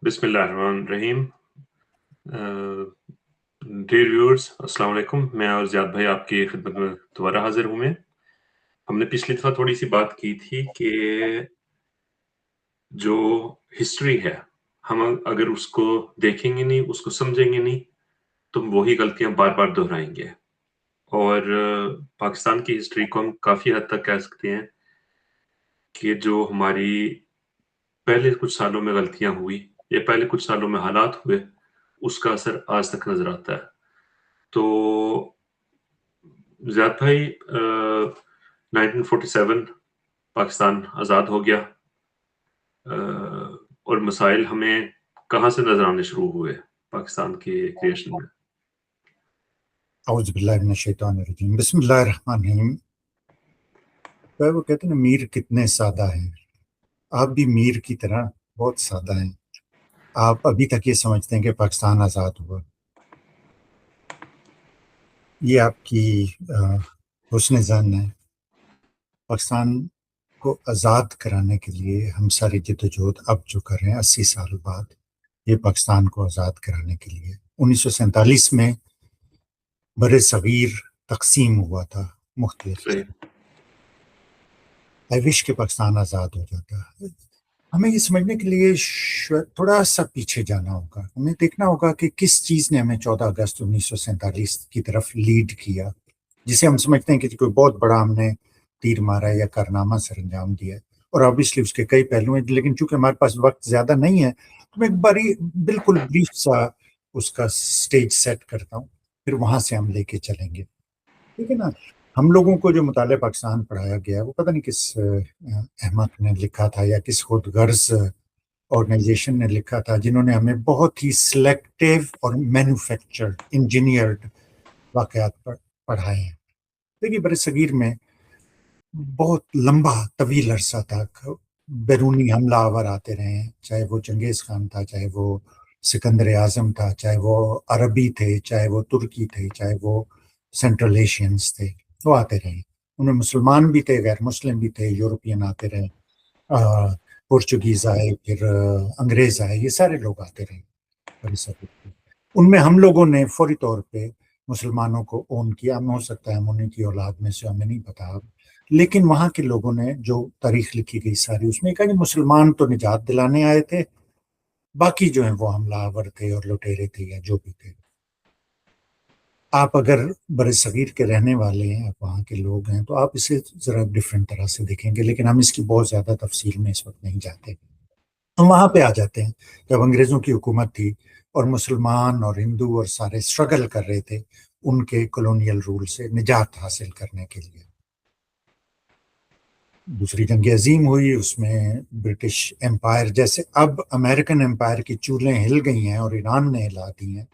بسم اللہ الرحمن الرحیم۔ ڈیئر ویورز، السلام علیکم۔ میں اور زیاد بھائی آپ کی خدمت میں دوبارہ حاضر ہوں۔ ہم نے پچھلی دفعہ تھوڑی سی بات کی تھی کہ جو ہسٹری ہے، ہم اگر اس کو دیکھیں گے نہیں، اس کو سمجھیں گے نہیں، تو ہم وہی غلطیاں بار بار دہرائیں گے۔ اور پاکستان کی ہسٹری کو ہم کافی حد تک کہہ سکتے ہیں کہ جو ہماری پہلے کچھ سالوں میں غلطیاں ہوئی یا پہلے کچھ سالوں میں حالات ہوئے، اس کا اثر آج تک نظر آتا ہے۔ تو زیاد بھائی، 1947 پاکستان آزاد ہو گیا، اور مسائل ہمیں کہاں سے نظر آنے شروع ہوئے پاکستان کے کریشن میں؟ اعوذ باللہ من الشیطان الرجیم، بسم اللہ الرحمن الرحیم۔ وہ کہتے ہیں نا، میر کتنے سادہ ہیں۔ آپ بھی میر کی طرح بہت سادہ ہیں۔ آپ ابھی تک یہ سمجھتے ہیں کہ پاکستان آزاد ہوا۔ یہ آپ کی حسن ظن ہے۔ پاکستان کو آزاد کرانے کے لیے ہم ساری جدوجہد اب جو کر رہے ہیں 80 سال بعد، یہ پاکستان کو آزاد کرانے کے لیے 1947 میں بر صغیر تقسیم ہوا تھا مختلف۔ صحیح۔ آئی وش کہ پاکستان آزاد ہو جاتا۔ ہمیں یہ سمجھنے کے لیے تھوڑا سا پیچھے جانا ہوگا۔ ہمیں دیکھنا ہوگا کہ کس چیز نے ہمیں 14 اگست 1947 کی طرف لیڈ کیا، جسے ہم سمجھتے ہیں کہ کوئی بہت بڑا ہم نے تیر مارا یا کارنامہ سر انجام دیا ہے، اور آبویسلی اس کے کئی پہلو ہیں، لیکن چونکہ ہمارے پاس وقت زیادہ نہیں ہے تو میں ایک باری بالکل بریف سا اس کا سٹیج سیٹ کرتا ہوں، پھر وہاں سے ہم لے کے چلیں گے، ٹھیک ہے نا۔ ہم لوگوں کو جو مطالعہ پاکستان پڑھایا گیا، وہ پتہ نہیں کس احمق نے لکھا تھا یا کس خود غرض آرگنائزیشن نے لکھا تھا، جنہوں نے ہمیں بہت ہی سلیکٹیو اور مینوفیکچرڈ انجینئرڈ واقعات پڑھائے ہیں۔ دیکھیے، بر صغیر میں بہت لمبا طویل عرصہ تک بیرونی حملہ آور آتے رہے ہیں، چاہے وہ چنگیز خان تھا، چاہے وہ سکندر اعظم تھا، چاہے وہ عربی تھے، چاہے وہ ترکی تھے، چاہے وہ سینٹرل ایشینز تھے، وہ آتے رہے۔ انہیں مسلمان بھی تھے، غیر مسلم بھی تھے، یورپین آتے رہے، پورچوگیز آئے، پھر انگریز آئے، یہ سارے لوگ آتے رہے۔ ان میں ہم لوگوں نے فوری طور پہ مسلمانوں کو اون کیا۔ ہم ہو سکتا ہے ہم انہیں کی اولاد میں سے، ہمیں نہیں پتا، لیکن وہاں کے لوگوں نے جو تاریخ لکھی گئی ساری، اس میں کہا کہ مسلمان تو نجات دلانے آئے تھے، باقی جو ہیں وہ حملہ آور تھے اور لٹیرے تھے یا جو بھی تھے۔ آپ اگر بر صغیر کے رہنے والے ہیں، آپ وہاں کے لوگ ہیں، تو آپ اسے ذرا ڈفرینٹ طرح سے دیکھیں گے، لیکن ہم اس کی بہت زیادہ تفصیل میں اس وقت نہیں جاتے۔ ہم وہاں پہ آ جاتے ہیں جب انگریزوں کی حکومت تھی اور مسلمان اور ہندو اور سارے اسٹرگل کر رہے تھے ان کے کولونیل رول سے نجات حاصل کرنے کے لیے۔ دوسری جنگ عظیم ہوئی، اس میں برٹش امپائر، جیسے اب امریکن امپائر کی چولیں ہل گئی ہیں اور ایران نے ہلا دی ہیں،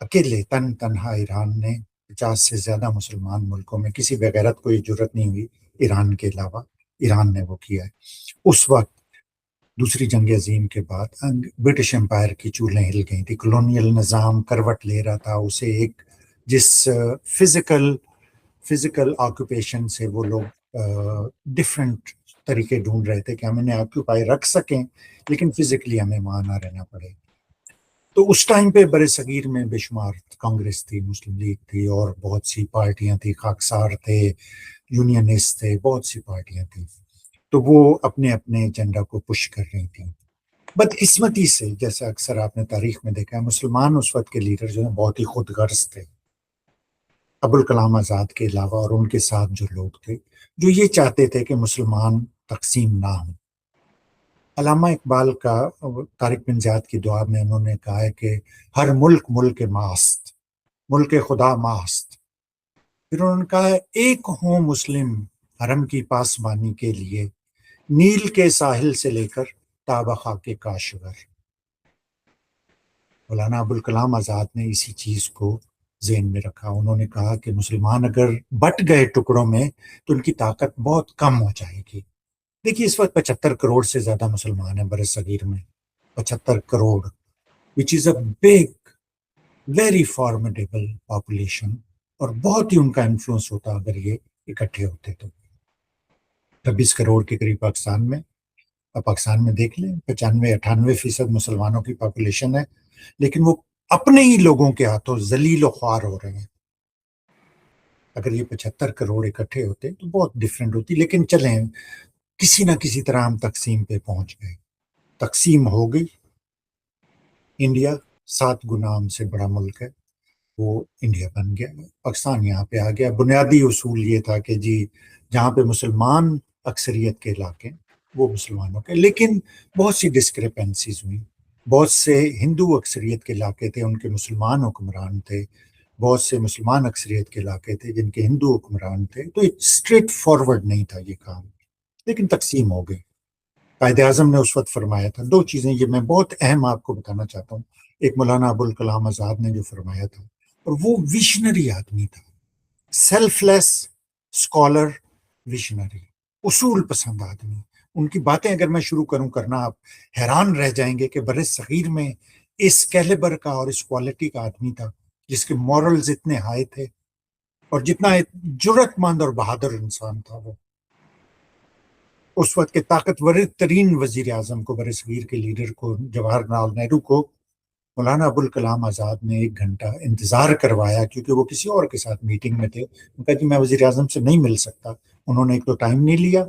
اکیلے تنہا ایران نے 50 سے زیادہ مسلمان ملکوں میں کسی بغیرت کو یہ جرت نہیں ہوئی ایران کے علاوہ، ایران نے وہ کیا ہے۔ اس وقت دوسری جنگ عظیم کے بعد برٹش امپائر کی چولیں ہل گئی تھی، کولونیل نظام کروٹ لے رہا تھا، اسے ایک جس فزیکل آکوپیشن سے وہ لوگ ڈفرینٹ طریقے ڈھونڈ رہے تھے کہ ہم انہیں آکوپائی رکھ سکیں لیکن فزیکلی ہمیں وہاں نہ رہنا پڑے۔ تو اس ٹائم پہ بر صغیر میں بے شمار کانگریس تھی، مسلم لیگ تھی، اور بہت سی پارٹیاں تھیں، خاکسار تھے، یونینسٹ تھے، بہت سی پارٹیاں تھیں، تو وہ اپنے اپنے ایجنڈا کو پش کر رہی تھیں۔ بدقسمتی سے، جیسے اکثر آپ نے تاریخ میں دیکھا ہے، مسلمان اس وقت کے لیڈر جو ہیں بہت ہی خود غرض تھے، ابوالکلام آزاد کے علاوہ، اور ان کے ساتھ جو لوگ تھے جو یہ چاہتے تھے کہ مسلمان تقسیم نہ ہوں۔ علامہ اقبال کا طارق بن زیاد کی دعا میں انہوں نے کہا ہے کہ ہر ملک ملک ماست، ملک خدا ماست۔ پھر انہوں نے کہا ہے ایک ہوں مسلم حرم کی پاسبانی کے لیے، نیل کے ساحل سے لے کر تا خاک کاشغر۔ مولانا ابوالکلام آزاد نے اسی چیز کو ذہن میں رکھا۔ انہوں نے کہا کہ مسلمان اگر بٹ گئے ٹکڑوں میں تو ان کی طاقت بہت کم ہو جائے گی۔ دیکھیے، اس وقت 75 کروڑ سے زیادہ مسلمان ہیں بر صغیر میں، 75 کروڑ، وچ از a big very formidable population, اور بہت ہی ان کا انفلوئنس ہوتا اگر یہ اکٹھے ہوتے تو۔ 26 کروڑ کے قریب پاکستان میں، اب پاکستان میں دیکھ لیں 95-98% مسلمانوں کی پاپولیشن ہے، لیکن وہ اپنے ہی لوگوں کے ہاتھوں ذلیل و خوار ہو رہے ہیں. اگر یہ 75 کروڑ اکٹھے ہوتے تو بہت ڈفرینٹ ہوتی، لیکن چلیں کسی نہ کسی طرح ہم تقسیم پہ پہنچ گئے. تقسیم ہو گئی. انڈیا 7 گنا ہم سے بڑا ملک ہے، وہ انڈیا بن گیا. پاکستان یہاں پہ آ گیا. بنیادی اصول یہ تھا کہ جی جہاں پہ مسلمان اکثریت کے علاقے وہ مسلمانوں کے، لیکن بہت سی ڈسکریپنسیز ہوئی. بہت سے ہندو اکثریت کے علاقے تھے، ان کے مسلمان حکمران تھے. بہت سے مسلمان اکثریت کے علاقے تھے جن کے ہندو حکمران تھے. تو اسٹریٹ فارورڈ نہیں تھا یہ کام، لیکن تقسیم ہو گئی. قائد اعظم نے اس وقت فرمایا تھا 2 چیزیں، یہ میں بہت اہم آپ کو بتانا چاہتا ہوں. ایک مولانا ابوالکلام آزاد نے جو فرمایا تھا، اور وہ ویژنری آدمی تھا، سیلف لیس اسکالر، ویژنری، اصول پسند آدمی. ان کی باتیں اگر میں شروع کروں کرنا آپ حیران رہ جائیں گے کہ بر صغیر میں اس کیلیبر کا اور اس کوالٹی کا آدمی تھا جس کے مورلز اتنے ہائی تھے، اور جتنا جرأت مند اور بہادر انسان تھا وہ. اس وقت کے طاقتور ترین وزیر اعظم کو، بر صغیر کے لیڈر کو، جواہر لال نہرو کو، مولانا ابوالکلام آزاد نے 1 گھنٹہ انتظار کروایا، کیونکہ وہ کسی اور کے ساتھ میٹنگ میں تھے. ان کا جی میں وزیر اعظم سے نہیں مل سکتا. انہوں نے ایک تو ٹائم نہیں لیا،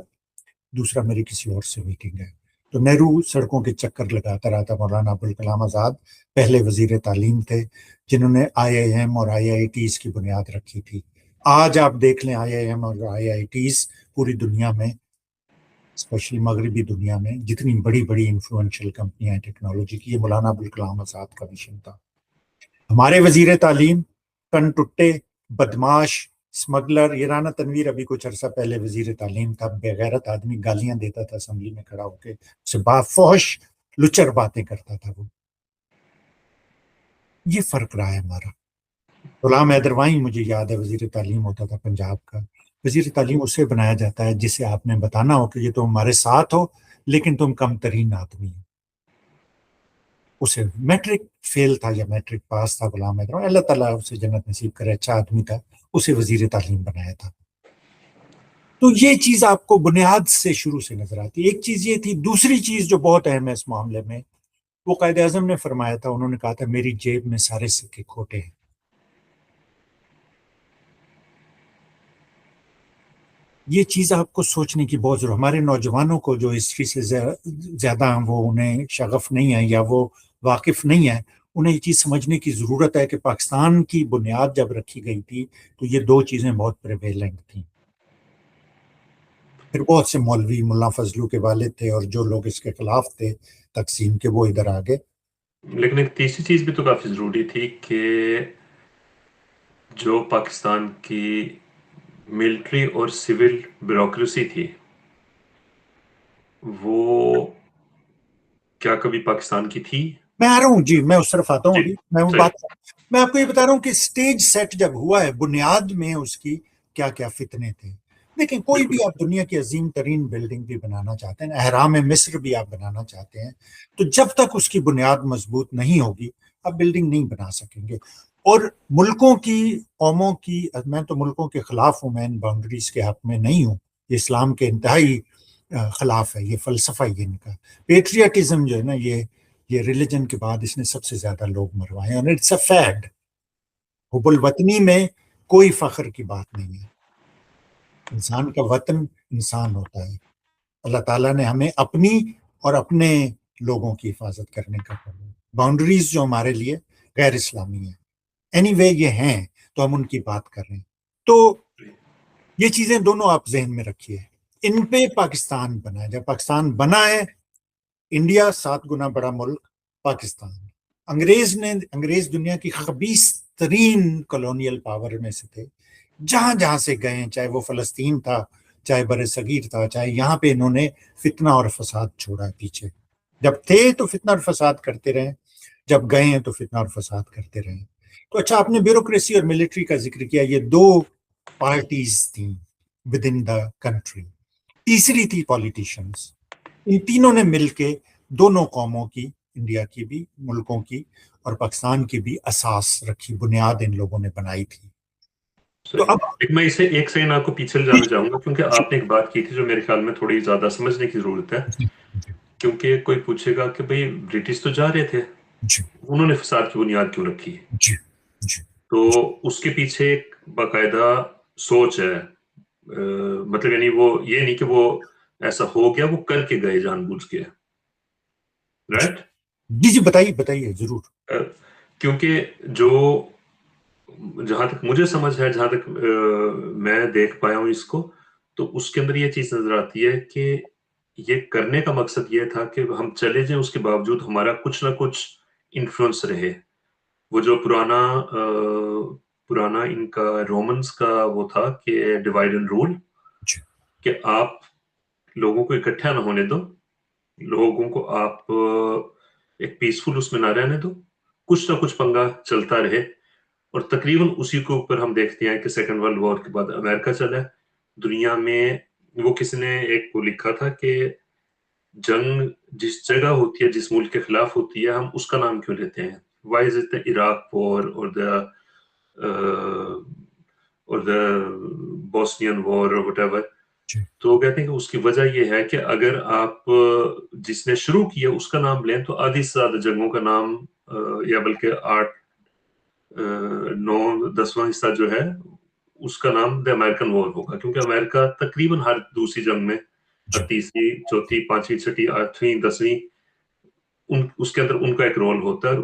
دوسرا میری کسی اور سے میٹنگ ہے. تو نہرو سڑکوں کے چکر لگاتا رہا تھا. مولانا ابوالکلام آزاد پہلے وزیر تعلیم تھے جنہوں نے IIM اور IITs کی بنیاد رکھی تھی. آج آپ دیکھ لیں IIM اور IITs پوری دنیا میں، اسپیشلی مغربی دنیا میں، جتنی بڑی بڑی انفلوئنشل کمپنیاں ہیں ٹیکنالوجی کی، یہ مولانا ابوالکلام آزاد کا مشن تھا. ہمارے وزیر تعلیم کن ٹٹے، بدماش، اسمگلر، یہ رانا تنویر ابھی کچھ عرصہ پہلے وزیر تعلیم تھا، بےغیرت آدمی، گالیاں دیتا تھا اسمبلی میں کھڑا ہو کے، سے فحش لچر باتیں کرتا تھا وہ. یہ فرق رہا ہے ہمارا. غلام حیدر وائیں مجھے یاد ہے وزیر تعلیم ہوتا تھا پنجاب کا. وزیر تعلیم اسے بنایا جاتا ہے جسے آپ نے بتانا ہو کہ یہ تم ہمارے ساتھ ہو لیکن تم کم ترین آدمی ہو. اسے میٹرک فیل تھا یا میٹرک پاس تھا غلام حیدر، اللہ تعالیٰ اسے جنت نصیب کرے، اچھا آدمی تھا، اسے وزیر تعلیم بنایا تھا. تو یہ چیز آپ کو بنیاد سے شروع سے نظر آتی. ایک چیز یہ تھی. دوسری چیز جو بہت اہم ہے اس معاملے میں، وہ قائد اعظم نے فرمایا تھا. انہوں نے کہا تھا میری جیب میں سارے سکے کھوٹے ہیں. یہ چیز آپ کو سوچنے کی بہت ضرورت. ہمارے نوجوانوں کو جو ہسٹری سے زیادہ وہ انہیں شغف نہیں ہے یا وہ واقف نہیں ہے، انہیں یہ چیز سمجھنے کی ضرورت ہے کہ پاکستان کی بنیاد جب رکھی گئی تھی تو یہ 2 چیزیں بہت پریویلنٹ تھیں. پھر بہت سے مولوی، ملا فضلو کے والد تھے اور جو لوگ اس کے خلاف تھے تقسیم کے، وہ ادھر آ گئے. لیکن ایک تیسری چیز بھی تو کافی ضروری تھی کہ جو پاکستان کی ملٹری اور سول بیوروکریسی تھی، وہ کیا کبھی پاکستان کی تھی؟ میں آ رہا ہوں جی، میں اس طرف آتا ہوں. جی ابھی میں وہ بات میں آپ کو یہ بتا رہا ہوں کہ سٹیج سیٹ جب ہوا ہے، بنیاد میں اس کی کیا کیا فتنے تھے. لیکن کوئی بھی آپ دنیا کی عظیم ترین بلڈنگ بھی بنانا چاہتے ہیں، اہرام مصر بھی آپ بنانا چاہتے ہیں، تو جب تک اس کی بنیاد مضبوط نہیں ہوگی آپ بلڈنگ نہیں بنا سکیں گے. اور ملکوں کی، قوموں کی، میں تو ملکوں کے خلاف ہوں، میں ان باؤنڈریز کے حق میں نہیں ہوں. یہ اسلام کے انتہائی خلاف ہے، یہ فلسفہ ہی ان کا. پیٹریاٹزم جو ہے نا، یہ ریلیجن کے بعد اس نے سب سے زیادہ لوگ مروائے، اور اٹس اے فیکٹ. حب الوطنی میں کوئی فخر کی بات نہیں ہے. انسان کا وطن انسان ہوتا ہے. اللہ تعالیٰ نے ہمیں اپنی اور اپنے لوگوں کی حفاظت کرنے کا کہا. باؤنڈریز جو ہمارے لیے غیر اسلامی ہیں، اینی وے یہ ہیں، تو ہم ان کی بات کر رہے ہیں. تو یہ چیزیں دونوں آپ ذہن میں رکھیے. ان پہ پاکستان بنا ہے. جب پاکستان بنا ہے، انڈیا 7 گنا بڑا ملک پاکستان. انگریز دنیا کی خبیث ترین کالونیل پاور میں سے تھے. جہاں جہاں سے گئے ہیں، چاہے وہ فلسطین تھا، چاہے بر صغیر تھا، چاہے یہاں پہ انہوں نے فتنہ اور فساد چھوڑا ہے پیچھے. جب تھے تو فتنہ اور فساد کرتے رہے، جب گئے ہیں تو فتنہ اور فساد کرتے رہے. تو اچھا، آپ نے بیوروکریسی اور ملٹری کا ذکر کیا. یہ 2 پارٹیز تھیں ود ان دا کنٹری. تیسری تھی پولیٹیشینز. ان تینوں نے مل کے دونوں قوموں کی، انڈیا کی بھی، ملکوں کی اور پاکستان کی بھی اساس رکھی، بنیاد ان لوگوں نے بنائی تھی. تو اب میں اسے ایک سیکنڈ آپ کو پیچھے جانا چاہوں گا، کیونکہ آپ نے ایک بات کی تھی جو میرے خیال میں تھوڑی زیادہ سمجھنے کی ضرورت ہے. کیونکہ کوئی پوچھے گا کہ بھئی برٹش تو جا رہے تھے، جی انہوں نے فساد کی بنیاد کیوں رکھی؟ جی جی تو اس کے پیچھے ایک باقاعدہ سوچ ہے، مطلب یعنی وہ یہ نہیں کہ وہ ایسا ہو گیا، وہ کر کے گئے جان بوجھ کے، رائٹ؟ جی جی بتائیے بتائیے ضرور. کیونکہ جو جہاں تک مجھے سمجھ ہے، جہاں تک میں دیکھ پایا ہوں اس کو، تو اس کے اندر یہ چیز نظر آتی ہے کہ یہ کرنے کا مقصد یہ تھا کہ ہم چلے جائیں، اس کے باوجود ہمارا کچھ نہ کچھ انفلوئنس رہے. وہ جو پرانا ان کا رومنز کا وہ تھا کہ ڈیوائڈ اینڈ رول، جی کہ آپ لوگوں کو اکٹھا نہ ہونے دو، لوگوں کو آپ ایک پیسفل اس میں نہ رہنے دو، کچھ نہ کچھ پنگا چلتا رہے. اور تقریباً اسی کے اوپر ہم دیکھتے ہیں کہ سیکنڈ ورلڈ وار کے بعد امریکہ چلا ہے دنیا میں. وہ کسی نے ایک کو لکھا تھا کہ جنگ جس جگہ ہوتی ہے، جس ملک کے خلاف ہوتی ہے، ہم اس کا نام کیوں لیتے ہیں؟ وائی از اٹ عراق وار اور دا بوسنین وار اور وٹ ایور؟ جی تو وہ کہتے ہیں کہ اس کی وجہ یہ ہے کہ اگر آپ جس نے شروع کیا اس کا نام لیں تو آدھی سے زیادہ جنگوں کا نام یا بلکہ 8-9-10واں حصہ جو ہے اس کا نام دا امریکن وار ہوگا، کیونکہ امریکہ تقریباً ہر دوسری جنگ میں، جی. تیسری، چوتھی، پانچویں، چھٹی، آٹھویں، 10ویں، اس کے اندر ان کا ایک رول ہوتا ہے.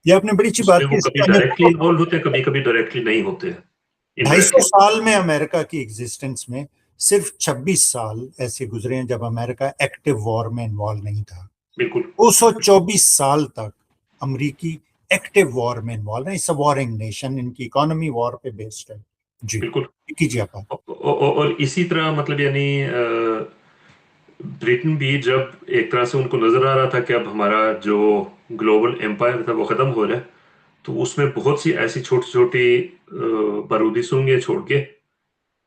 یہ آپ نے بڑی اچھی اس بات میں کی. وہ کبھی ڈائریکٹلی انوالو ہوتے ہیں، کبھی کبھی ڈائریکٹلی نہیں ہوتے، 250 انڈائریکٹلی. سال میں امریکہ کی ایگزسٹنس میں صرف 26 سال ایسے گزرے ہیں جب امریکہ ایکٹیو وار میں انوالو نہیں تھا. بالکل 224 سال تک امریکی ایکٹیو وار میں انوالو ہے. اس وارنگ نیشن، ان کی اکانومی وار پہ بیسڈ ہے. جی بالکل. کیجیے آپ. اور اسی طرح مطلب یعنی برٹن بھی جب ایک طرح سے ان کو نظر آ رہا تھا کہ اب ہمارا جو گلوبل ایمپائر تھا وہ ختم ہو رہا ہے، تو اس میں بہت سی ایسی چھوٹی چھوٹی بارودی سنگیں چھوڑ کے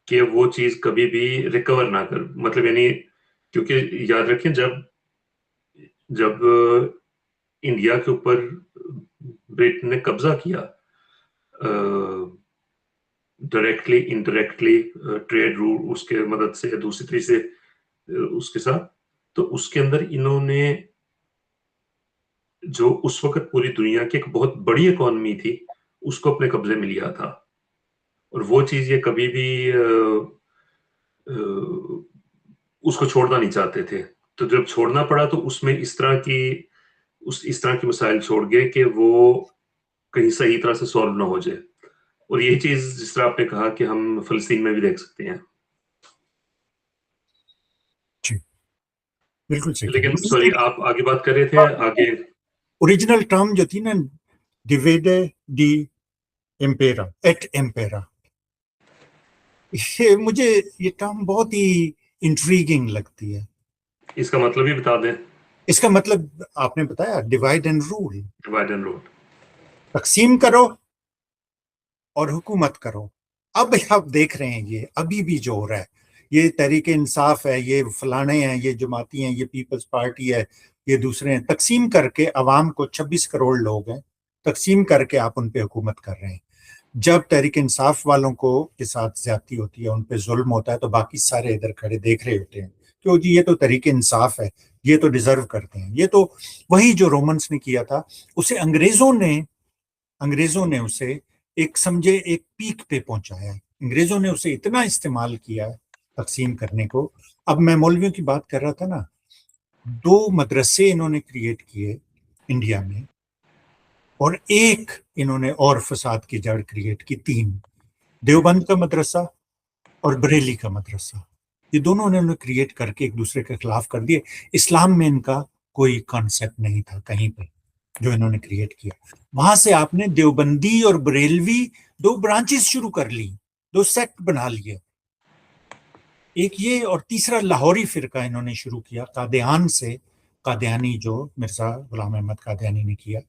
کہ وہ چیز کبھی بھی ریکور نہ کر، مطلب یعنی کیونکہ یاد رکھیں جب انڈیا کے اوپر برٹن نے قبضہ کیا، ڈائریکٹلی انڈائریکٹلی ٹریڈ روٹ اس کے مدد سے یا دوسری طریقے سے اس کے ساتھ، تو اس کے اندر انہوں نے جو اس وقت پوری دنیا کی ایک بہت بڑی اکانومی تھی اس کو اپنے قبضے میں لیا تھا. اور وہ چیز یہ کبھی بھی اس کو چھوڑنا نہیں چاہتے تھے. تو جب چھوڑنا پڑا تو اس میں اس طرح کی مسائل چھوڑ گئے کہ وہ کہیں صحیح طرح سے سولو نہ ہو جائے. اور یہی چیز جس طرح آپ نے کہا کہ ہم فلسطین میں بھی دیکھ سکتے ہیں. جی بالکل صحیح. لیکن سوری، آپ آگے بات کر رہے تھے آگے. اوریجنل ٹرم جو تھی نا، ڈیویڈے ڈی امپیرا ایٹ امپیرا، مجھے یہ ٹرم بہت ہی انٹریگنگ لگتی ہے. اس کا مطلب ہی بتا دیں. اس کا مطلب آپ نے بتایا، divide and rule, divide and rule, تقسیم کرو اور حکومت کرو. اب آپ دیکھ رہے ہیں یہ ابھی بھی جو ہو رہا ہے، یہ تحریک انصاف ہے، یہ فلانے ہیں، یہ جماعتی ہیں، یہ پیپلز پارٹی ہے، یہ دوسرے ہیں. تقسیم کر کے عوام کو 26 کروڑ لوگ ہیں، تقسیم کر کے آپ ان پہ حکومت کر رہے ہیں. جب تحریک انصاف والوں کو کے ساتھ زیادتی ہوتی ہے، ان پہ ظلم ہوتا ہے، تو باقی سارے ادھر کھڑے دیکھ رہے ہوتے ہیں کہ جی یہ تو تحریک انصاف ہے، یہ تو ڈیزرو کرتے ہیں. یہ تو وہی جو رومنس نے کیا تھا، اسے انگریزوں نے اسے ایک سمجھے ایک پیک پہ پہنچایا ہے. انگریزوں نے اسے اتنا استعمال کیا ہے تقسیم کرنے کو. اب میں مولویوں کی بات کر رہا تھا نا، 2 مدرسے انہوں نے کریٹ کیے انڈیا میں، اور ایک انہوں نے اور فساد کی جڑ کریٹ کی، 3: دیوبند کا مدرسہ اور بریلی کا مدرسہ. یہ دونوں انہوں نے کریٹ کر کے ایک دوسرے کے خلاف کر دیے. اسلام میں ان کا کوئی کانسیپٹ نہیں تھا کہیں پہ، جو انہوں نے کریٹ کیا. وہاں سے آپ نے دیوبندی اور بریلوی 2 برانچز شروع کر لی، 2 سیکٹ بنا لیے. ایک یہ، اور تیسرا لاہوری فرقہ انہوں نے شروع کیا قادیان سے، قادیانی جو مرزا غلام احمد قادیانی نے کیا.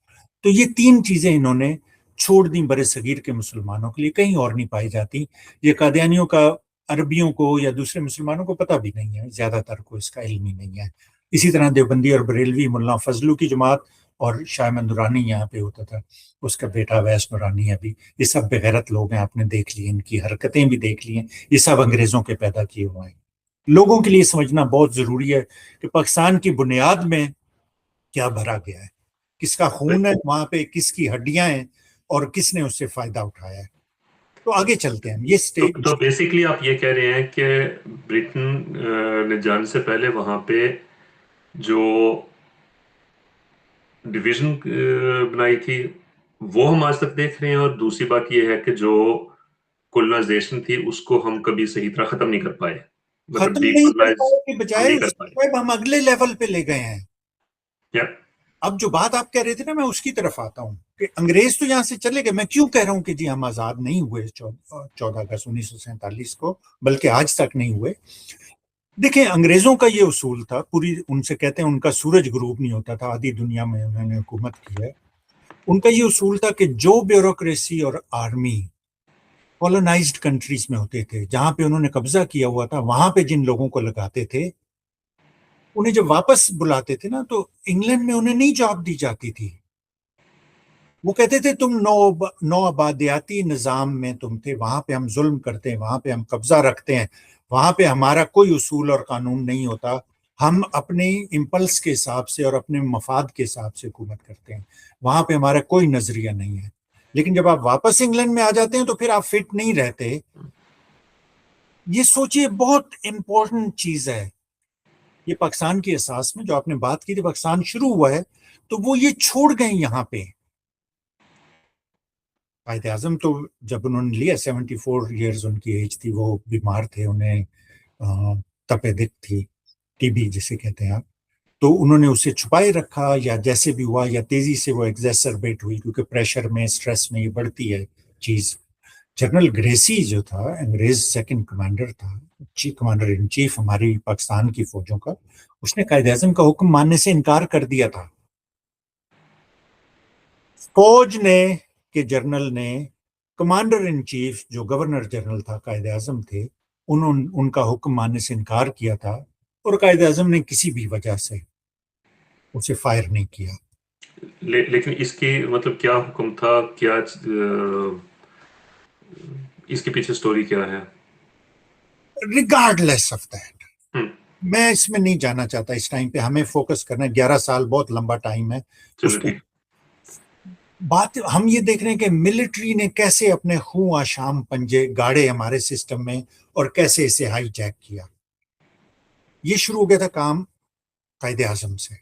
تو یہ 3 چیزیں انہوں نے چھوڑ دیں برِ صغیر کے مسلمانوں کے لیے، کہیں اور نہیں پائی جاتی. یہ قادیانیوں کا عربیوں کو یا دوسرے مسلمانوں کو پتہ بھی نہیں ہے، زیادہ تر کو اس کا علم ہی نہیں ہے. اسی طرح دیوبندی اور بریلوی، ملا فضلو کی جماعت اور شاہ احمد نورانی یہاں پہ ہوتا تھا، اس کا بیٹا ویس نورانی ہے ابھی. یہ سب بغیرت لوگ ہیں، آپ نے دیکھ لی ان کی حرکتیں بھی دیکھ لی ہیں. یہ سب انگریزوں کے پیدا کیے ہوئے ہیں. لوگوں کے لیے سمجھنا بہت ضروری ہے کہ پاکستان کی بنیاد میں کیا بھرا گیا ہے, کس کا خون ہے وہاں پہ, کس کی ہڈیاں ہیں, اور کس نے اس سے فائدہ اٹھایا ہے. تو آگے چلتے ہیں ہم. یہ تو بیسیکلی آپ یہ کہہ رہے ہیں کہ برٹن نے جانے سے پہلے وہاں پہ جو ڈویژن بنائی تھی وہ ہم آج تک دیکھ رہے ہیں, اور دوسری بات یہ ہے کہ جو کولونائزیشن تھی اس کو ہم کبھی صحیح طرح ختم نہیں کر پائے, مطلب ختم ڈی نہیں کر کولونائز پائے کے ہم بجائے نہیں اس کر پائے. کو ہم اگلے لیول پہ لے گئے ہیں. یا اب جو بات آپ کہہ رہے تھے نا, میں اس کی طرف آتا ہوں کہ انگریز تو یہاں سے چلے گئے. میں کیوں کہہ رہا ہوں کہ جی ہم آزاد نہیں ہوئے 14 اگست 1947 کو, بلکہ آج تک نہیں ہوئے. دیکھیں, انگریزوں کا یہ اصول تھا, پوری ان سے کہتے ہیں ان کا سورج غروب نہیں ہوتا تھا, آدھی دنیا میں انہوں نے حکومت کی ہے. ان کا یہ اصول تھا کہ جو بیوروکریسی اور آرمی کولونائزڈ کنٹریز میں ہوتے تھے, جہاں پہ انہوں نے قبضہ کیا ہوا تھا, وہاں پہ جن لوگوں کو لگاتے تھے, انہیں جب واپس بلاتے تھے نا, تو انگلینڈ میں انہیں نہیں جاب دی جاتی تھی. وہ کہتے تھے تم نو آبادیاتی نظام میں تم تھے, وہاں پہ ہم ظلم کرتے ہیں, وہاں پہ ہم قبضہ رکھتے ہیں, وہاں پہ ہمارا کوئی اصول اور قانون نہیں ہوتا, ہم اپنے امپلس کے حساب سے اور اپنے مفاد کے حساب سے حکومت کرتے ہیں, وہاں پہ ہمارا کوئی نظریہ نہیں ہے. لیکن جب آپ واپس انگلینڈ میں آ جاتے ہیں تو پھر آپ فٹ نہیں رہتے. یہ سوچئے, بہت امپورٹنٹ چیز ہے یہ. پاکستان کی اساس میں جو آپ نے بات کی تھی, پاکستان شروع ہوا ہے تو وہ یہ چھوڑ گئے یہاں پہ. قائد اعظم تو جب انہوں نے لیا 74 ایئرز ان کی ایج تھی, وہ بیمار تھے, انہیں تپے دق تھی, ٹی بی جسے کہتے ہیں آپ, تو انہوں نے اسے چھپائے رکھا, یا جیسے بھی ہوا, یا تیزی سے وہ ایگزیسربیٹ ہوئی, کیونکہ پریشر میں, سٹریس میں یہ بڑھتی ہے چیز. جنرل گریسی جو تھا, انگریز سیکنڈ کمانڈر تھا, چیف کمانڈر ان چیف ہماری پاکستان کی فوجوں کا, اس نے قائد اعظم کا حکم ماننے سے انکار کر دیا تھا. فوج نے کہ جنرل نے, کمانڈر ان چیف جو گورنر جنرل تھا, قائد اعظم تھے, ان کا حکم ماننے سے انکار کیا تھا, اور قائد اعظم نے کسی بھی وجہ سے اسے فائر نہیں کیا. لیکن اس کی مطلب کیا حکم تھا, کیا اس کے پیچھے سٹوری کیا ہے؟ ریگارڈلیس آف دیٹ, میں اس میں نہیں جانا چاہتا اس ٹائم پہ. ہمیں فوکس کرنا ہے, 11 سال بہت لمبا ٹائم ہے. اس میں بات ہم یہ دیکھ رہے ہیں کہ ملٹری نے کیسے اپنے خوں آشام پنجے گاڑے ہمارے سسٹم میں, اور کیسے اسے ہائی جیک کیا. یہ شروع ہو گیا تھا کام قائد اعظم سے.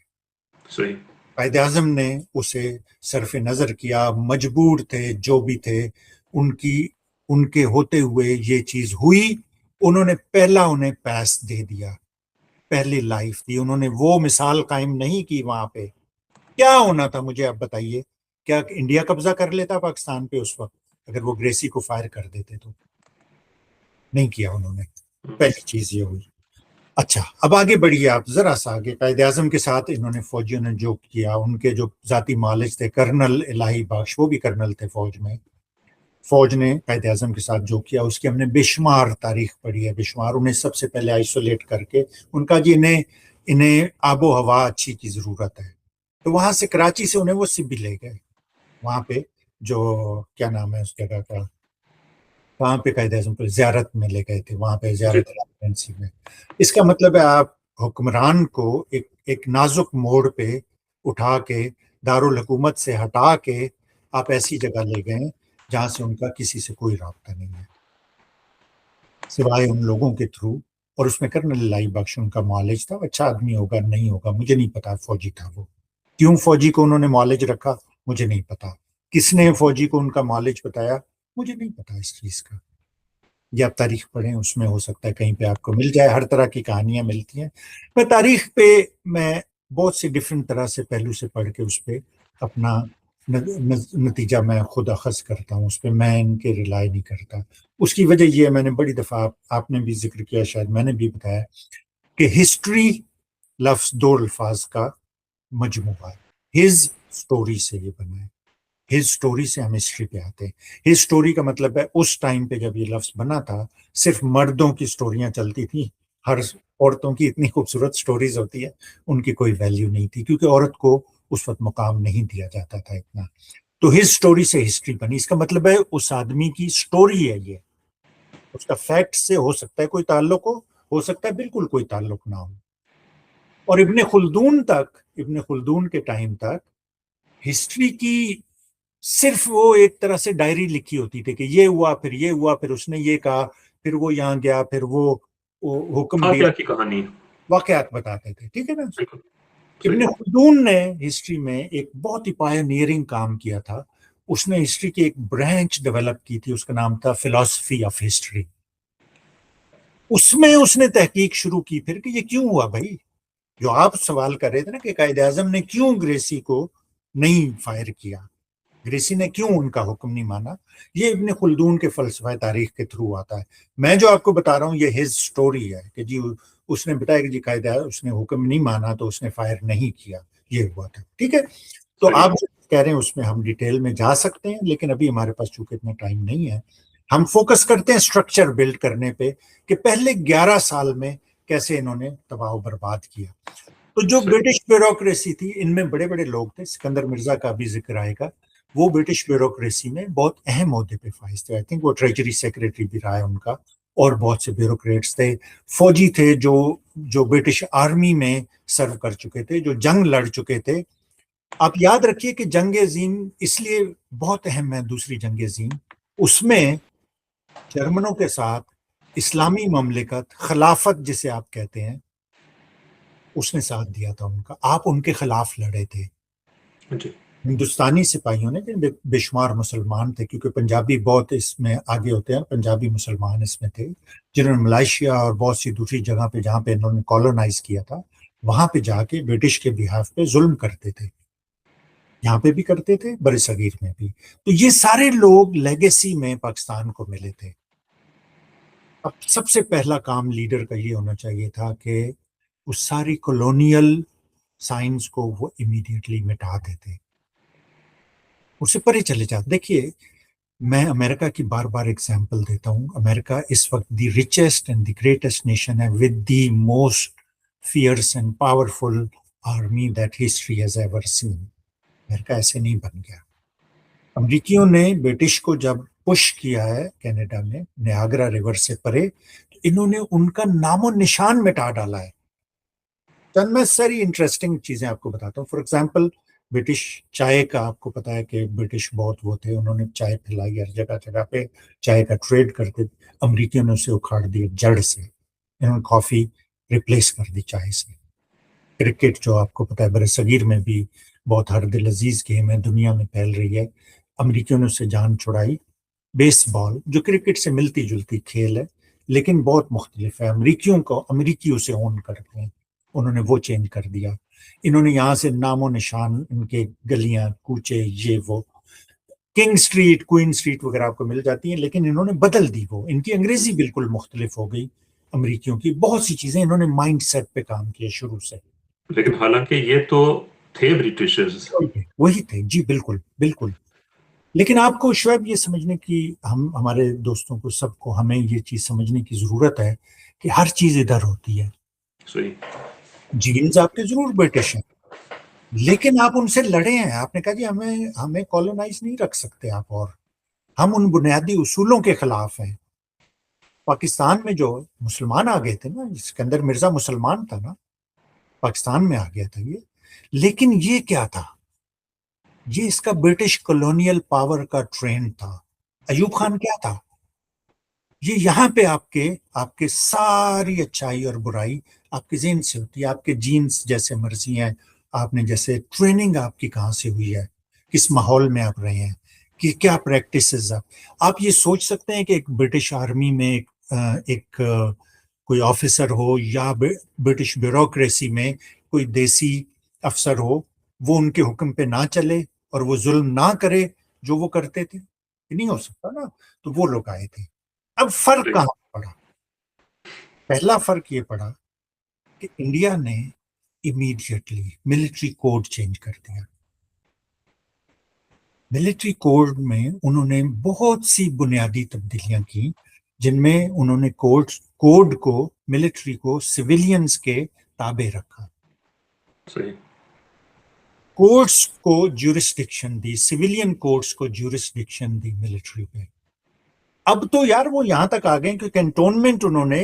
صحیح. قائد اعظم نے اسے صرف نظر کیا, مجبور تھے جو بھی تھے, ان کے ہوتے ہوئے یہ چیز ہوئی. انہوں نے پہلا انہیں پیس دے دیا, پہلی لائف دی. انہوں نے وہ مثال قائم نہیں کی وہاں پہ. کیا ہونا تھا مجھے آپ بتائیے, کیا انڈیا قبضہ کر لیتا پاکستان پہ اس وقت اگر وہ گریسی کو فائر کر دیتے؟ تو نہیں کیا انہوں نے. پہلی چیز یہ ہوئی. اچھا, اب آگے بڑھیے آپ ذرا سا آگے. قائد اعظم کے ساتھ انہوں نے فوجیوں نے جو کیا, ان کے جو ذاتی معالج تھے, کرنل الہی بخش, وہ بھی کرنل تھے فوج میں, فوج نے قائد اعظم کے ساتھ جو کیا اس کی ہم نے بے شمار تاریخ پڑھی ہے, بے شمار. انہیں سب سے پہلے آئسولیٹ کر کے ان کا جی انہیں آب و ہوا اچھی کی ضرورت ہے, تو وہاں سے کراچی سے انہیں وہ سبھی لے گئے. وہاں پہ جو کیا نام ہے اس جگہ کا, وہاں پہ قائد اعظم کو زیارت میں لے گئے تھے, وہاں پہ زیارت ایمرجنسی میں. اس کا مطلب ہے آپ حکمران کو ایک نازک موڑ پہ اٹھا کے, دارالحکومت سے ہٹا کے آپ ایسی جگہ لے گئے جہاں سے ان کا کسی سے کوئی رابطہ نہیں ہے سوائے ان لوگوں کے تھرو. اور اس میں کرنل الہی بخش ان کا معالج تھا. اچھا آدمی ہوگا نہیں ہوگا مجھے نہیں پتا, فوجی تھا وہ. کیوں فوجی کو انہوں نے معالج رکھا مجھے نہیں پتا, کس نے فوجی کو ان کا معالج بتایا مجھے نہیں پتا اس چیز کا. یہ آپ تاریخ پڑھیں, اس میں ہو سکتا ہے کہیں پہ آپ کو مل جائے. ہر طرح کی کہانیاں ملتی ہیں. میں تاریخ پہ میں بہت سی ڈفرینٹ طرح سے پہلو سے پڑھ کے اس پہ اپنا نتیجہ میں خود اخذ کرتا ہوں, اس پہ میں ان کے رلائی نہیں کرتا. اس کی وجہ یہ ہے, میں نے بڑی دفعہ آپ نے بھی ذکر کیا, شاید میں نے بھی بتایا, کہ ہسٹری لفظ دو الفاظ کا مجموعہ ہے. ہز سٹوری سے یہ بنا ہے, ہز سٹوری سے ہم ہسٹری پہ آتے ہیں. ہز سٹوری کا مطلب ہے اس ٹائم پہ جب یہ لفظ بنا تھا صرف مردوں کی سٹوریاں چلتی تھیں. ہر عورتوں کی اتنی خوبصورت سٹوریز ہوتی ہے, ان کی کوئی ویلیو نہیں تھی, کیونکہ عورت کو اس وقت مقام نہیں دیا جاتا تھا اتنا. تو ہز سٹوری سے ہسٹری بنی. اس کا مطلب ہے اس آدمی کی سٹوری ہے یہ, اس کا فیکٹ سے ہو سکتا ہے کوئی تعلق ہو, ہو سکتا ہے بالکل کوئی تعلق نہ ہو. اور ابن خلدون کے ٹائم تک ہسٹری کی صرف وہ ایک طرح سے ڈائری لکھی ہوتی تھی کہ یہ ہوا پھر اس نے یہ کہا، پھر وہ یہاں گیا، پھر وہ حکم دیا، فاتحہ کی کہانی. واقعات بتاتے تھے. ٹھیک ہے نا. بالکل ابن صحیح. خلدون نے ہسٹری میں ایک بہت ہی پائنیئرنگ کام کیا تھا. اس نے ہسٹری کی ایک برانچ ڈیولپ کی تھی، اس کا نام تھا فلاسفی آف ہسٹری. اس میں اس نے تحقیق شروع کی پھر کہ یہ کیوں ہوا بھائی، جو آپ سوال کر رہے تھے نا کہ قائد اعظم نے کیوں گریسی کو نہیں فائر کیا، گریسی نے کیوں ان کا حکم نہیں مانا. یہ ابن خلدون کے فلسفہ تاریخ کے تھرو آتا ہے. میں جو آپ کو بتا رہا ہوں یہ ہز سٹوری ہے کہ جی اس نے بتایا کہ جی قائد اعظم اس نے حکم نہیں مانا تو اس نے فائر نہیں کیا، یہ ہوا تھا. ٹھیک ہے. تو صحیح. آپ جو کہہ رہے ہیں اس میں ہم ڈیٹیل میں جا سکتے ہیں، لیکن ابھی ہمارے پاس چونکہ اتنا ٹائم نہیں ہے. ہم فوکس کرتے ہیں اسٹرکچر بلڈ کرنے پہ کہ پہلے 11 سال میں کیسے انہوں نے تباہ و برباد کیا. تو جو صحیح. برٹش بیوروکریسی تھی، ان میں بڑے بڑے لوگ تھے. سکندر مرزا کا بھی ذکر آئے گا. وہ برٹش بیوروکریسی میں بہت اہم عہدے پہ فائز تھے. آئی تھنک وہ ٹریجری سیکرٹری بھی رہا ہے ان کا. اور بہت سے بیوروکریٹس تھے، فوجی تھے جو برٹش آرمی میں سرو کر چکے تھے، جو جنگ لڑ چکے تھے. آپ یاد رکھیے کہ جنگ عظیم اس لیے بہت اہم ہے، دوسری جنگ عظیم، اس میں جرمنوں کے ساتھ اسلامی مملکت، خلافت جسے آپ کہتے ہیں، اس نے ساتھ دیا تھا ان کا. آپ ان کے خلاف لڑے تھے. جی. ہندوستانی سپاہیوں نے بے شمار مسلمان تھے، کیونکہ پنجابی بہت اس میں آگے ہوتے ہیں. پنجابی مسلمان اس میں تھے جنہوں نے ملائیشیا اور بہت سی دوسری جگہ پہ جہاں پہ انہوں نے کالونائز کیا تھا، وہاں پہ جا کے برٹش کے بہاف پہ ظلم کرتے تھے. یہاں پہ بھی کرتے تھے، بر صغیر میں بھی. تو یہ سارے لوگ لیگیسی میں پاکستان کو ملے تھے. اب سب سے پہلا کام لیڈر کا یہ ہونا چاہیے تھا کہ اس ساری کولونیل سائنس کو وہ امیڈیٹلی مٹا دیتے، اس سے پرے چلے جاتے. دیکھیے میں امریکہ کی بار بار ایگزامپل دیتا ہوں. امریکہ اس وقت the richest and the greatest nation ہے، with the most fierce and powerful army that history has ever seen. امریکہ ایسے نہیں بن گیا. امریکیوں نے برٹش کو جب پش کیا ہے کینیڈا میں نیاگرا ریور سے پرے، تو انہوں نے ان کا نام و نشان مٹا ڈالا ہے. چند میں ساری انٹرسٹنگ چیزیں آپ کو بتاتا ہوں. فار ایگزامپل برٹش چائے کا آپ کو پتا ہے کہ برٹش بہت وہ تھے، انہوں نے چائے پھیلائی ہر جگہ جگہ پہ، چائے کا ٹریڈ کرتے. امریکیوں نے اسے اکھاڑ دیا جڑ سے. انہوں نے کافی ریپلیس کر دی چائے سے. کرکٹ جو آپ کو پتا ہے بر صغیر میں بھی بہت ہر دل عزیز گیم ہے، دنیا میں پھیل رہی ہے. امریکیوں نے اس سے جان چھڑائی. بیس بال جو کرکٹ سے ملتی جلتی کھیل ہے لیکن بہت مختلف ہے، امریکیوں کو امریکی اسے اون کرتے ہیں، انہوں نے وہ چینج کر دیا. انہوں نے یہاں سے نام و نشان، ان کے گلیاں کوچے یہ وہ، کنگ سٹریٹ کوئن سٹریٹ وغیرہ آپ کو مل جاتی ہیں، لیکن انہوں نے بدل دی. وہ ان کی انگریزی بالکل مختلف ہو گئی امریکیوں کی. بہت سی چیزیں انہوں نے مائنڈ سیٹ پہ کام کیا شروع سے. لیکن حالانکہ یہ تو تھے برٹشرز. وہی تھے جی، بالکل بالکل. لیکن آپ کو شعیب یہ سمجھنے کی، ہمارے دوستوں کو سب کو ہمیں یہ چیز سمجھنے کی ضرورت ہے کہ ہر چیز ادھر ہوتی ہے. صحیح. جینز آپ کے ضرور برٹش ہیں، لیکن آپ ان سے لڑے ہیں. آپ نے کہا جی ہمیں کالونائز نہیں رکھ سکتے آپ، اور ہم ان بنیادی اصولوں کے خلاف ہیں. پاکستان میں جو مسلمان آ گئے تھے نا، سکندر مرزا مسلمان تھا نا، پاکستان میں آ گیا تھا یہ. لیکن یہ کیا تھا؟ یہ اس کا برٹش کولونیل پاور کا ٹرینڈ تھا. ایوب خان کیا تھا؟ یہ یہاں پہ آپ کے ساری اچھائی اور برائی آپ کے ذہن سے ہوتی ہے. آپ کے جینز جیسے مرضی ہیں، آپ نے جیسے ٹریننگ آپ کی کہاں سے ہوئی ہے، کس ماحول میں آپ رہے ہیں، کہ کیا پریکٹسز آپ یہ سوچ سکتے ہیں کہ ایک برٹش آرمی میں ایک کوئی آفیسر ہو یا برٹش بیوروکریسی میں کوئی دیسی افسر ہو، وہ ان کے حکم پہ نہ چلے اور وہ ظلم نہ کرے جو وہ کرتے تھے؟ یہ نہیں ہو سکتا نا. تو وہ لوگ آئے تھے. اب فرق کہاں پڑا؟ پہلا فرق یہ پڑا کہ انڈیا نے امیڈیٹلی ملٹری کوڈ چینج کر دیا. ملٹری کوڈ میں انہوں نے بہت سی بنیادی تبدیلیاں کی، جن میں انہوں نے کوڈ کو، ملٹری کو سویلینز کے تابع رکھا. صحیح. کورٹس کو جورسڈکشن دی، سویلین کورٹس کو جورسڈکشن دی ملٹری پہ. اب تو یار وہ یہاں تک آ گئے کہ کینٹونمنٹ انہوں نے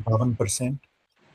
52%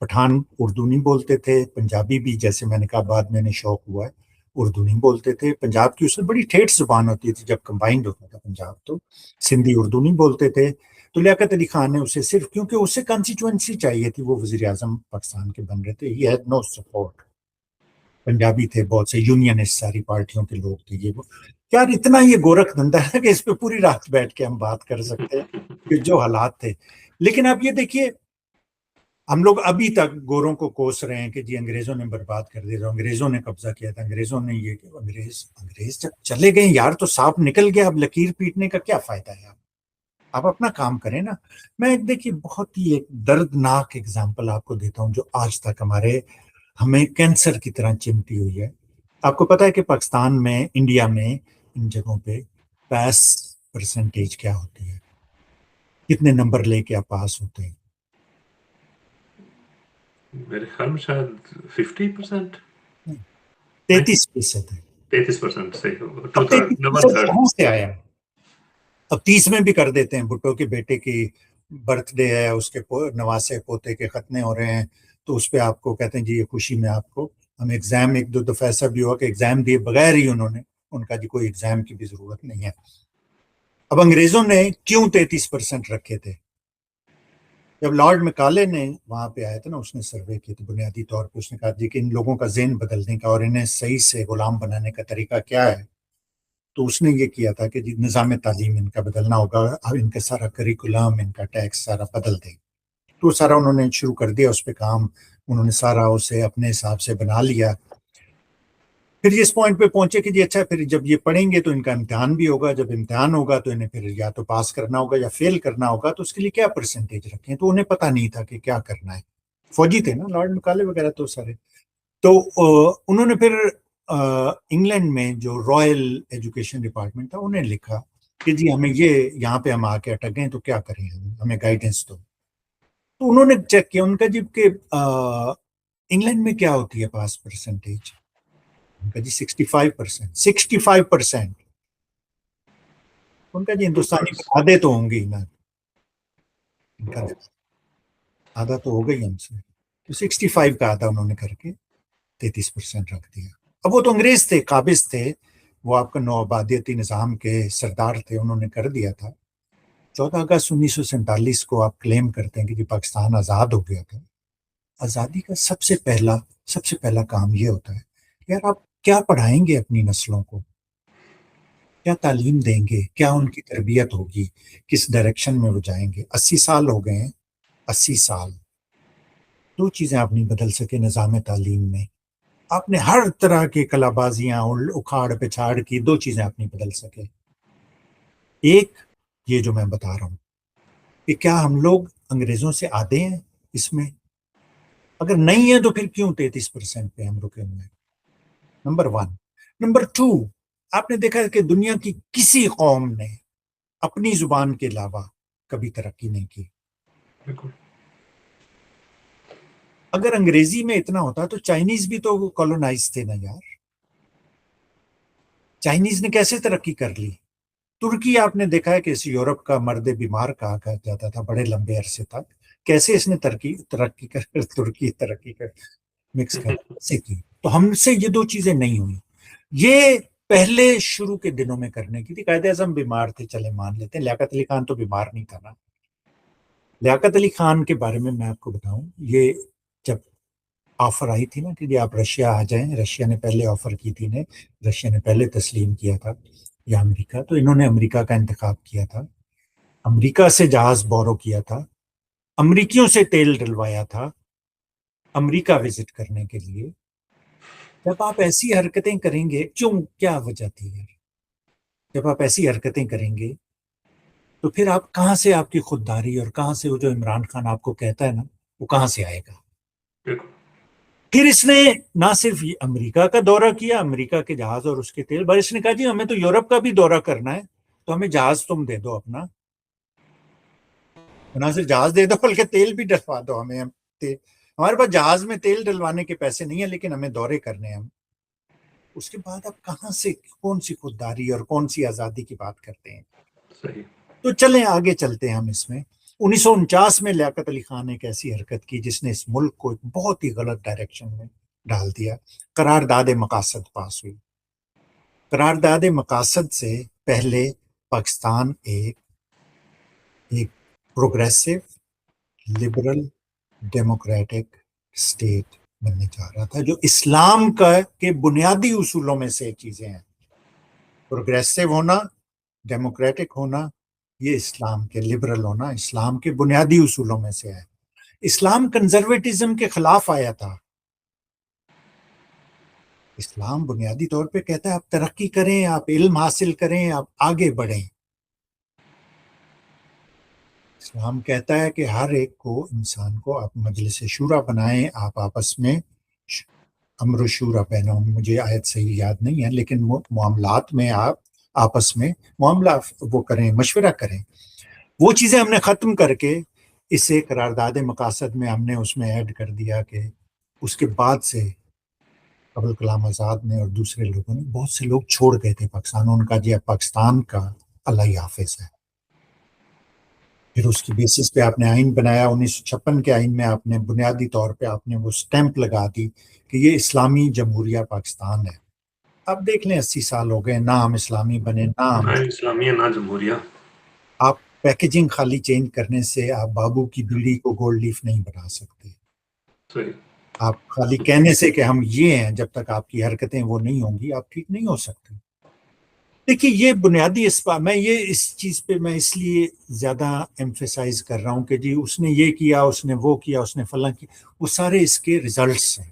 پٹھان اردو نہیں بولتے تھے، پنجابی بھی جیسے میں نے کہا بعد میں نے شوق ہوا ہے اردو نہیں بولتے تھے، پنجاب کی اس میں بڑی ٹھیٹھ زبان ہوتی تھی جب کمبائنڈ ہوتا تھا پنجاب، تو سندھی اردو نہیں بولتے تھے. تو لیاقت علی خان نے اسے صرف کیونکہ اسے کانسٹیچوئنسی چاہیے تھی، وہ وزیر اعظم پاکستان کے بن رہے تھے، he had no support. Punjabi تھے، بہت سے یونینسٹ ساری پارٹیوں کے لوگ تھے. یہ وہ یار اتنا یہ گورکھ دھندا ہے کہ اس پہ پوری رات بیٹھ کے ہم بات کر سکتے ہیں کہ جو حالات تھے. لیکن آپ یہ دیکھیے ہم لوگ ابھی تک گوروں کو کوس رہے ہیں کہ جی انگریزوں نے برباد کر دیا، انگریزوں نے قبضہ کیا تھا، انگریزوں نے یہ کہ انگریز جب چلے گئے یار تو سانپ نکل گیا، اب لکیر پیٹنے کا کیا فائدہ ہے؟ آپ اپنا کام کریں نا. میں دیکھیے بہت ہی ایک دردناک اگزامپل آپ کو دیتا ہوں جو آج تک ہمیں کینسر کی طرح چمٹی ہوئی ہے. آپ کو پتا ہے کہ پاکستان میں، انڈیا میں، ان جگہوں پہ پاس پرسنٹیج کیا ہوتی ہے؟ کتنے نمبر لے کے آپ پاس ہوتے ہیں؟ میرے خیال میں شاید 50%، 33% ہے. 33% صحیح ہوگا. اب 33% کہاں سے آیا؟ اب 30 میں بھی کر دیتے ہیں. بھٹو کے بیٹے کی برتھ ڈے ہے، اس کے نواسے پوتے کے ختنے ہو رہے ہیں، تو اس پہ آپ کو کہتے ہیں جی یہ خوشی میں آپ کو ہم ایگزام، ایک دو دفعہ ایسا بھی ہوا کہ ایگزام دیے بغیر ہی انہوں نے، ان کا جی کوئی ایگزام کی بھی ضرورت نہیں ہے. اب انگریزوں نے کیوں 33% رکھے تھے؟ جب لارڈ مکالے نے وہاں پہ آئے تھے نا، اس نے سروے کی تو بنیادی طور پہ اس نے کہا جی کہ ان لوگوں کا ذہن بدلنے کا اور انہیں صحیح سے غلام بنانے کا طریقہ کیا ہے، تو اس نے یہ کیا تھا کہ جی نظام تعلیم ان کا بدلنا ہوگا، اب ان کا سارا کریکولم، ان کا ٹیکس سارا بدل دیں. تو سارا انہوں نے شروع کر دیا اس پہ کام، انہوں نے سارا اسے اپنے حساب سے بنا لیا. پھر یہ اس پوائنٹ پہ پہنچے کہ جی اچھا پھر جب یہ پڑھیں گے تو ان کا امتحان بھی ہوگا، جب امتحان ہوگا تو انہیں پھر یا تو پاس کرنا ہوگا یا فیل کرنا ہوگا، تو اس کے لیے کیا پرسنٹیج رکھیں؟ تو انہیں پتہ نہیں تھا کہ کیا کرنا ہے. فوجی تھے نا لارڈ مکالے وغیرہ تو سارے. تو انہوں نے پھر انگلینڈ میں جو رائل ایجوکیشن ڈپارٹمنٹ تھا انہیں لکھا کہ جی ہمیں یہ یہاں پہ ہم آ کے اٹک گئے تو کیا کریں، ہمیں گائیڈنس دو. تو انہوں نے چیک کیا ان کا جی کہ انگلینڈ میں کیا ہوتی ہے پاس پرسنٹیج، ان کا جی 65%. 65% ان کا جی ہندوستانی آدھے تو ہوں گے نا، ان کا آدھا تو ہو گئی ہم سے، تو 65 کا آدھا انہوں نے کر کے 33% رکھ دیا. اب وہ تو انگریز تھے، قابض تھے، وہ آپ کا نوآبادیاتی نظام کے سردار تھے، انہوں نے کر دیا تھا. 14 اگست 1947 کو آپ کلیم کرتے ہیں کہ جی پاکستان آزاد ہو گیا تھا. آزادی کا سب سے پہلا کام یہ ہوتا ہے کہ یار آپ کیا پڑھائیں گے اپنی نسلوں کو، کیا تعلیم دیں گے، کیا ان کی تربیت ہوگی، کس ڈائریکشن میں وہ جائیں گے. 80 سال ہو گئے ہیں، 80 سال. دو چیزیں آپ نہیں بدل سکے نظام تعلیم میں. آپ نے ہر طرح کی کلا بازیاں اکھاڑ پچھاڑ کی، دو چیزیں آپ نہیں بدل سکے. ایک یہ جو میں بتا رہا ہوں کہ کیا ہم لوگ انگریزوں سے آدھے ہیں اس میں؟ اگر نہیں ہے تو پھر کیوں 33% پہ ہم رکے ہوئے ہیں؟ نمبر 1. نمبر 2، آپ نے دیکھا کہ دنیا کی کسی قوم نے اپنی زبان کے علاوہ کبھی ترقی نہیں کی. اگر انگریزی میں اتنا ہوتا تو چائنیز بھی تو کالونائز تھے نا یار. چائنیز نے کیسے ترقی کر لی؟ ترکی آپ نے دیکھا ہے کہ اس یورپ کا مرد بیمار کہا جاتا تھا بڑے لمبے عرصے تک، کیسے اس نے ترقی کر مکس کر سے کی. تو ہم سے یہ دو چیزیں نہیں ہوئی. یہ پہلے شروع کے دنوں میں کرنے کی تھی. قائد اعظم بیمار تھے، چلے مان لیتے ہیں. لیاقت علی خان تو بیمار نہیں تھا نا. لیاقت علی خان کے بارے میں آپ کو بتاؤں، یہ جب آفر آئی تھی نا کہ جی آپ رشیا آ جائیں، رشیا نے پہلے آفر کی تھی، رشیا نے پہلے تسلیم کیا تھا یا امریکہ، تو انہوں نے امریکہ کا انتخاب کیا تھا. امریکہ سے جہاز بورو کیا تھا، امریکیوں سے تیل ڈلوایا تھا امریکہ وزٹ کرنے کے لیے. جب آپ ایسی حرکتیں کریں گے، کیا وجہ تھی یار؟ جب آپ ایسی حرکتیں کریں گے تو پھر آپ کہاں سے آپ کی خودداری اور کہاں سے وہ جو عمران خان آپ کو کہتا ہے نا وہ کہاں سے آئے گا؟ پھر اس نے نہ صرف امریکہ کا دورہ کیا، امریکہ کے جہاز اور اس کے تیل، بلکہ اس نے کہا جی ہمیں تو یورپ کا بھی دورہ کرنا ہے، تو ہمیں جہاز تم دے دو اپنا، نہ صرف جہاز دے دو بلکہ تیل بھی ڈلوا دو ہمیں. ہمارے پاس جہاز میں تیل ڈلوانے کے پیسے نہیں ہیں لیکن ہمیں دورے کرنے ہیں. اس کے بعد آپ کہاں سے کون سی خودداری اور کون سی آزادی کی بات کرتے ہیں؟ صحیح. تو چلیں آگے چلتے ہیں ہم اس میں. 1949 میں لیاقت علی خان نے ایک ایسی حرکت کی جس نے اس ملک کو ایک بہت ہی غلط ڈائریکشن میں ڈال دیا. قرارداد مقاصد پاس ہوئی. قرارداد مقاصد سے پہلے پاکستان ایک پروگریسو لبرل ڈیموکریٹک اسٹیٹ بننے جا رہا تھا, جو اسلام کے بنیادی اصولوں میں سے چیزیں ہیں. پروگریسو ہونا, ڈیموکریٹک ہونا, یہ اسلام کے, لبرل ہونا اسلام کے بنیادی اصولوں میں سے ہے. اسلام کنزرویٹزم کے خلاف آیا تھا. اسلام بنیادی طور پہ کہتا ہے آپ ترقی کریں, آپ علم حاصل کریں, آپ آگے بڑھیں. اسلام کہتا ہے کہ ہر ایک کو, انسان کو آپ مجلس شورا بنائیں, آپ آپس میں امر و شورا بینہم, مجھے آیت صحیح یاد نہیں ہے, لیکن معاملات میں آپ آپس میں معاملہ وہ کریں, مشورہ کریں. وہ چیزیں ہم نے ختم کر کے اسے قرارداد مقاصد میں ہم نے اس میں ایڈ کر دیا کہ اس کے بعد سے ابوالکلام کلام آزاد نے اور دوسرے لوگوں نے, بہت سے لوگ چھوڑ گئے تھے پاکستان. ان کا جو پاکستان کا اللہ حافظ ہے. پھر اس کی بیسس پہ آپ نے آئین بنایا. 1956 کے آئین میں آپ نے بنیادی طور پہ آپ نے وہ سٹیمپ لگا دی کہ یہ اسلامی جمہوریہ پاکستان ہے. اب دیکھ لیں 80 سال ہو گئے, نہ ہم اسلامی بنے, نہ ہم اسلامیہ نہ جمہوریہ. آپ پیکیجنگ خالی چینج کرنے سے آپ بابو کی بیڑی کو گولڈ لیف نہیں بنا سکتے. صحیح. آپ خالی کہنے سے کہ ہم یہ ہیں, جب تک آپ کی حرکتیں وہ نہیں ہوں گی آپ ٹھیک نہیں ہو سکتے. دیکھیے یہ بنیادی میں یہ اس چیز پہ میں اس لیے زیادہ ایمفیسائز کر رہا ہوں کہ جی اس نے یہ کیا, اس نے وہ کیا, اس نے فلاں کیا, وہ سارے اس کے ریزلٹس ہیں.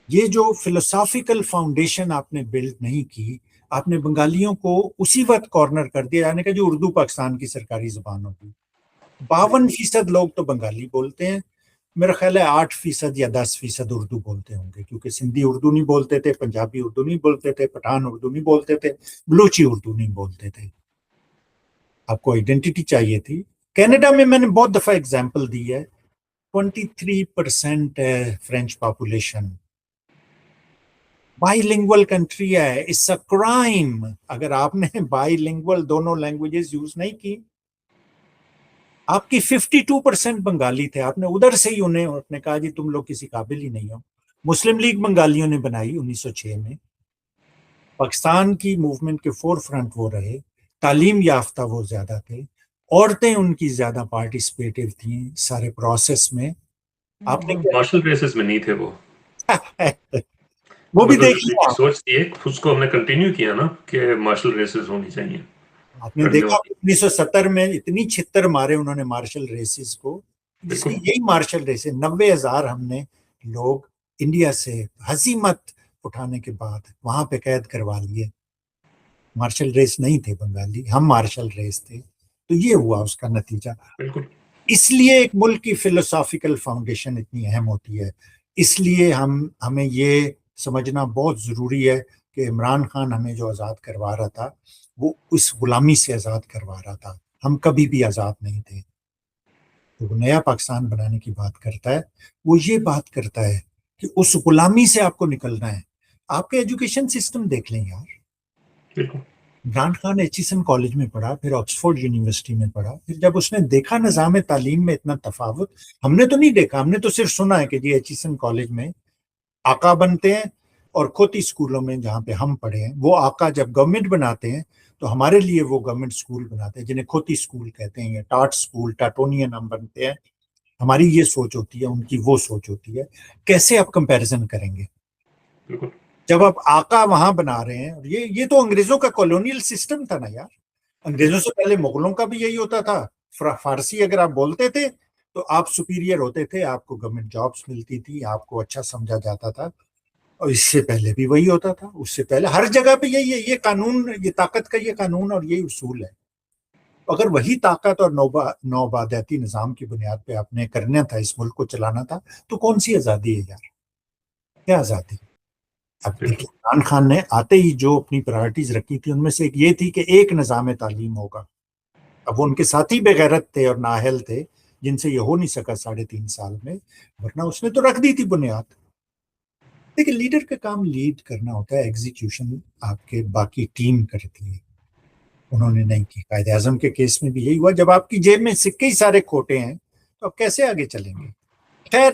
یہ جو فلسافیکل فاؤنڈیشن آپ نے بلڈ نہیں کی, آپ نے بنگالیوں کو اسی وقت کارنر کر دیا, یعنی کہ جو اردو پاکستان کی سرکاری زبان ہوگی. 52% لوگ تو بنگالی بولتے ہیں, میرا خیال ہے 8% یا 10% اردو بولتے ہوں گے, کیونکہ سندھی اردو نہیں بولتے تھے, پنجابی اردو نہیں بولتے تھے, پٹھان اردو نہیں بولتے تھے, بلوچی اردو نہیں بولتے تھے. آپ کو آئیڈینٹی چاہیے تھی. کینیڈا میں میں نے بہت دفعہ اگزامپل دی ہے, 23% ہے French population. By lingual country ہے. اٹس اے کرائم اگر آپ نے بائی لنگول دونوں لینگویجز یوز نہیں کی. آپ کی 52% بنگالی تھے, آپ نے ادھر سے ہی انہیں کہا جی تم لوگ کسی قابل ہی نہیں ہو. مسلم لیگ بنگالیوں نے بنائی 1906 میں. پاکستان کی موومنٹ کے فور فرنٹ وہ رہے, تعلیم یافتہ وہ زیادہ تھے, عورتیں ان کی زیادہ پارٹیسپیٹیو تھیں سارے پروسیس میں. آپ نے مارشل ریسز میں نہیں تھے وہ. وہ بھی مطلب دیکھ لیا, سوچ تھی اس کو ہم نے کنٹینیو کیا نا کہ مارشل ریسز ہونی چاہیے. آپ نے دیکھا 1970 میں اتنی چھتر مارے انہوں نے مارشل ریسز کو, جس نے یہی مارشل ریسز 90,000 ہم نے لوگ انڈیا سے ہزیمت اٹھانے کے بعد وہاں پہ قید کروا لیے. مارشل ریس نہیں تھے بنگالی, ہم مارشل ریس تھے. تو یہ ہوا اس کا نتیجہ. بالکل. اس لیے ایک ملک کی فلسافیکل فاؤنڈیشن اتنی اہم ہوتی ہے. اس لیے ہمیں یہ سمجھنا بہت ضروری ہے کہ عمران خان ہمیں جو آزاد کروا رہا تھا وہ اس غلامی سے آزاد کروا رہا تھا. ہم کبھی بھی آزاد نہیں تھے. تو وہ نیا پاکستان بنانے کی بات کرتا ہے, وہ یہ بات کرتا ہے کہ اس غلامی سے آپ کو نکلنا ہے. آپ کے ایجوکیشن سسٹم دیکھ لیں یار. بالکل. عمران خان ایچیسن کالج میں پڑھا, پھر آکسفورڈ یونیورسٹی میں پڑھا. پھر جب اس نے دیکھا نظام تعلیم میں اتنا تفاوت, ہم نے تو نہیں دیکھا, ہم نے تو صرف سنا ہے کہ جی ایچیسن کالج میں آقا بنتے ہیں, اور کھوتی اسکولوں میں جہاں پہ ہم پڑھے ہیں وہ آقا جب گورنمنٹ بناتے ہیں تو ہمارے لیے وہ گورنمنٹ اسکول بناتے ہیں جنہیں کھوتی اسکول کہتے ہیں, یا ٹاٹ اسکول, ٹاٹونین ہم بنتے ہیں. ہماری یہ سوچ ہوتی ہے, ان کی وہ سوچ ہوتی ہے. کیسے آپ کمپیریزن کریں گے بالکل. جب آپ آقا وہاں بنا رہے ہیں؟ یہ تو انگریزوں کا کالونیل سسٹم تھا نا یار. انگریزوں سے پہلے مغلوں کا بھی یہی ہوتا تھا. فارسی اگر آپ بولتے تھے تو آپ سپیریئر ہوتے تھے, آپ کو گورنمنٹ جابس ملتی تھی, آپ کو اچھا سمجھا جاتا تھا. اور اس سے پہلے بھی وہی ہوتا تھا, اس سے پہلے ہر جگہ پہ یہی ہے. یہ قانون, یہ طاقت کا یہ قانون اور یہی اصول ہے. اگر وہی طاقت اور نوآبادیاتی نظام کی بنیاد پہ آپ نے کرنا تھا, اس ملک کو چلانا تھا, تو کون سی آزادی ہے یار؟ کیا آزادی؟ اب دیکھیں عمران خان نے آتے ہی جو اپنی پرائرٹیز رکھی تھی ان میں سے ایک یہ تھی کہ ایک نظام تعلیم ہوگا. اب وہ ان کے ساتھی بے غیرت تھے اور نااہل تھے جن سے یہ ہو نہیں سکا 3.5 سال میں, ورنہ اس نے تو رکھ دی تھی بنیاد. دیکھیں لیڈر کا کام لیڈ کرنا ہوتا ہے, ایگزیکیوشن آپ کے باقی ٹیم کرتی ہے. انہوں نے نہیں کی. قائد اعظم کے کیس میں بھی یہی ہوا. جب آپ کی جیب میں سکے ہی سارے کھوٹے ہیں تو آپ کیسے آگے چلیں گے؟ خیر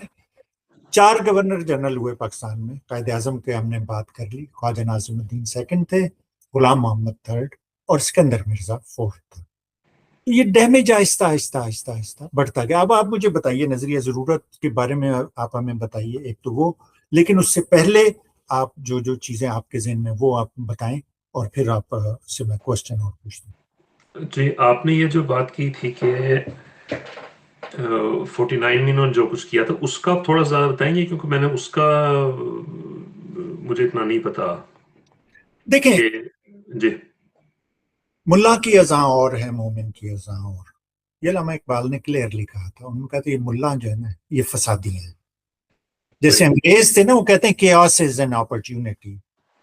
4 گورنر جنرل ہوئے پاکستان میں. قائد اعظم کے ہم نے بات کر لی. خواجہ ناظم الدین سیکنڈ تھے, غلام محمد تھرڈ, اور اسکندر مرزا فورتھ تھا. یہ ڈیمیج آہستہ آہستہ آہستہ آہستہ بڑھتا گیا. اب آپ مجھے بتائیے نظریہ ضرورت کے بارے میں آپ ہمیں بتائیے ایک تو وہ, لیکن اس سے پہلے آپ جو چیزیں آپ کے ذہن میں وہ آپ بتائیں, اور پھر آپ سے میں کوشچن اور پوچھتا ہوں. جی, آپ نے یہ جو بات کی تھی کہ 49 میں انہوں نے جو کچھ کیا تھا اس کا آپ تھوڑا زیادہ بتائیں گے, کیونکہ میں نے اس کا مجھے اتنا نہیں پتا دیکھیں, کہ جی ملا کی اذاں اور ہے, مومن کی اذاں اور. یہ علامہ اقبال نے کلیئرلی کہا تھا. انہوں نے کہا تھا یہ ملا جو ہے نا یہ فسادی ہیں. جیسے صحیح انگریز تھے نا, وہ کہتے ہیں chaos is an opportunity.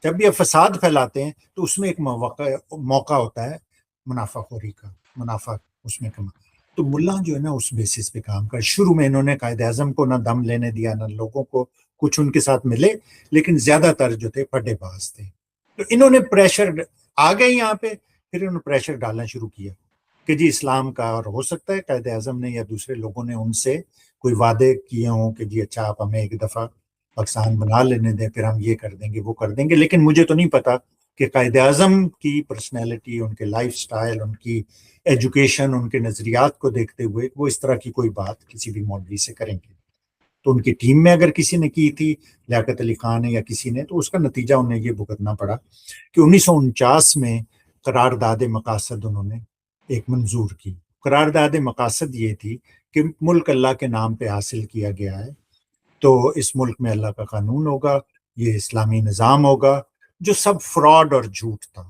جب یہ فساد پھیلاتے ہیں تو اس میں ایک موقع ہوتا ہے منافع خوری کا, منافع اس میں کما. تو ملا جو ہے نا اس بیسس پہ کام کر. شروع میں انہوں نے قائد اعظم کو نہ دم لینے دیا, نہ لوگوں کو. کچھ ان کے ساتھ ملے, لیکن زیادہ تر جو تھے پھڈے باز تھے. تو انہوں نے پریشر آ گئے یہاں پہ, پھر انہوں نے پریشر ڈالنا شروع کیا کہ جی اسلام کا, اور ہو سکتا ہے قائد اعظم نے یا دوسرے لوگوں نے ان سے کوئی وعدے کیے ہوں کہ جی اچھا آپ ہمیں ایک دفعہ پاکستان بنا لینے دیں, پھر ہم یہ کر دیں گے وہ کر دیں گے. لیکن مجھے تو نہیں پتا کہ قائد اعظم کی پرسنالٹی, ان کے لائف سٹائل, ان کی ایجوکیشن, ان کے نظریات کو دیکھتے ہوئے وہ اس طرح کی کوئی بات کسی بھی مولوی سے کریں گے. تو ان کی ٹیم میں اگر کسی نے کی تھی, لیاقت علی خان نے یا کسی نے, تو اس کا نتیجہ انہیں یہ بھگتنا پڑا کہ 1949 میں قرارداد مقاصد انہوں نے ایک منظور کی. قرارداد مقاصد یہ تھی کہ ملک اللہ کے نام پہ حاصل کیا گیا ہے, تو اس ملک میں اللہ کا قانون ہوگا, یہ اسلامی نظام ہوگا, جو سب فراڈ اور جھوٹ تھا.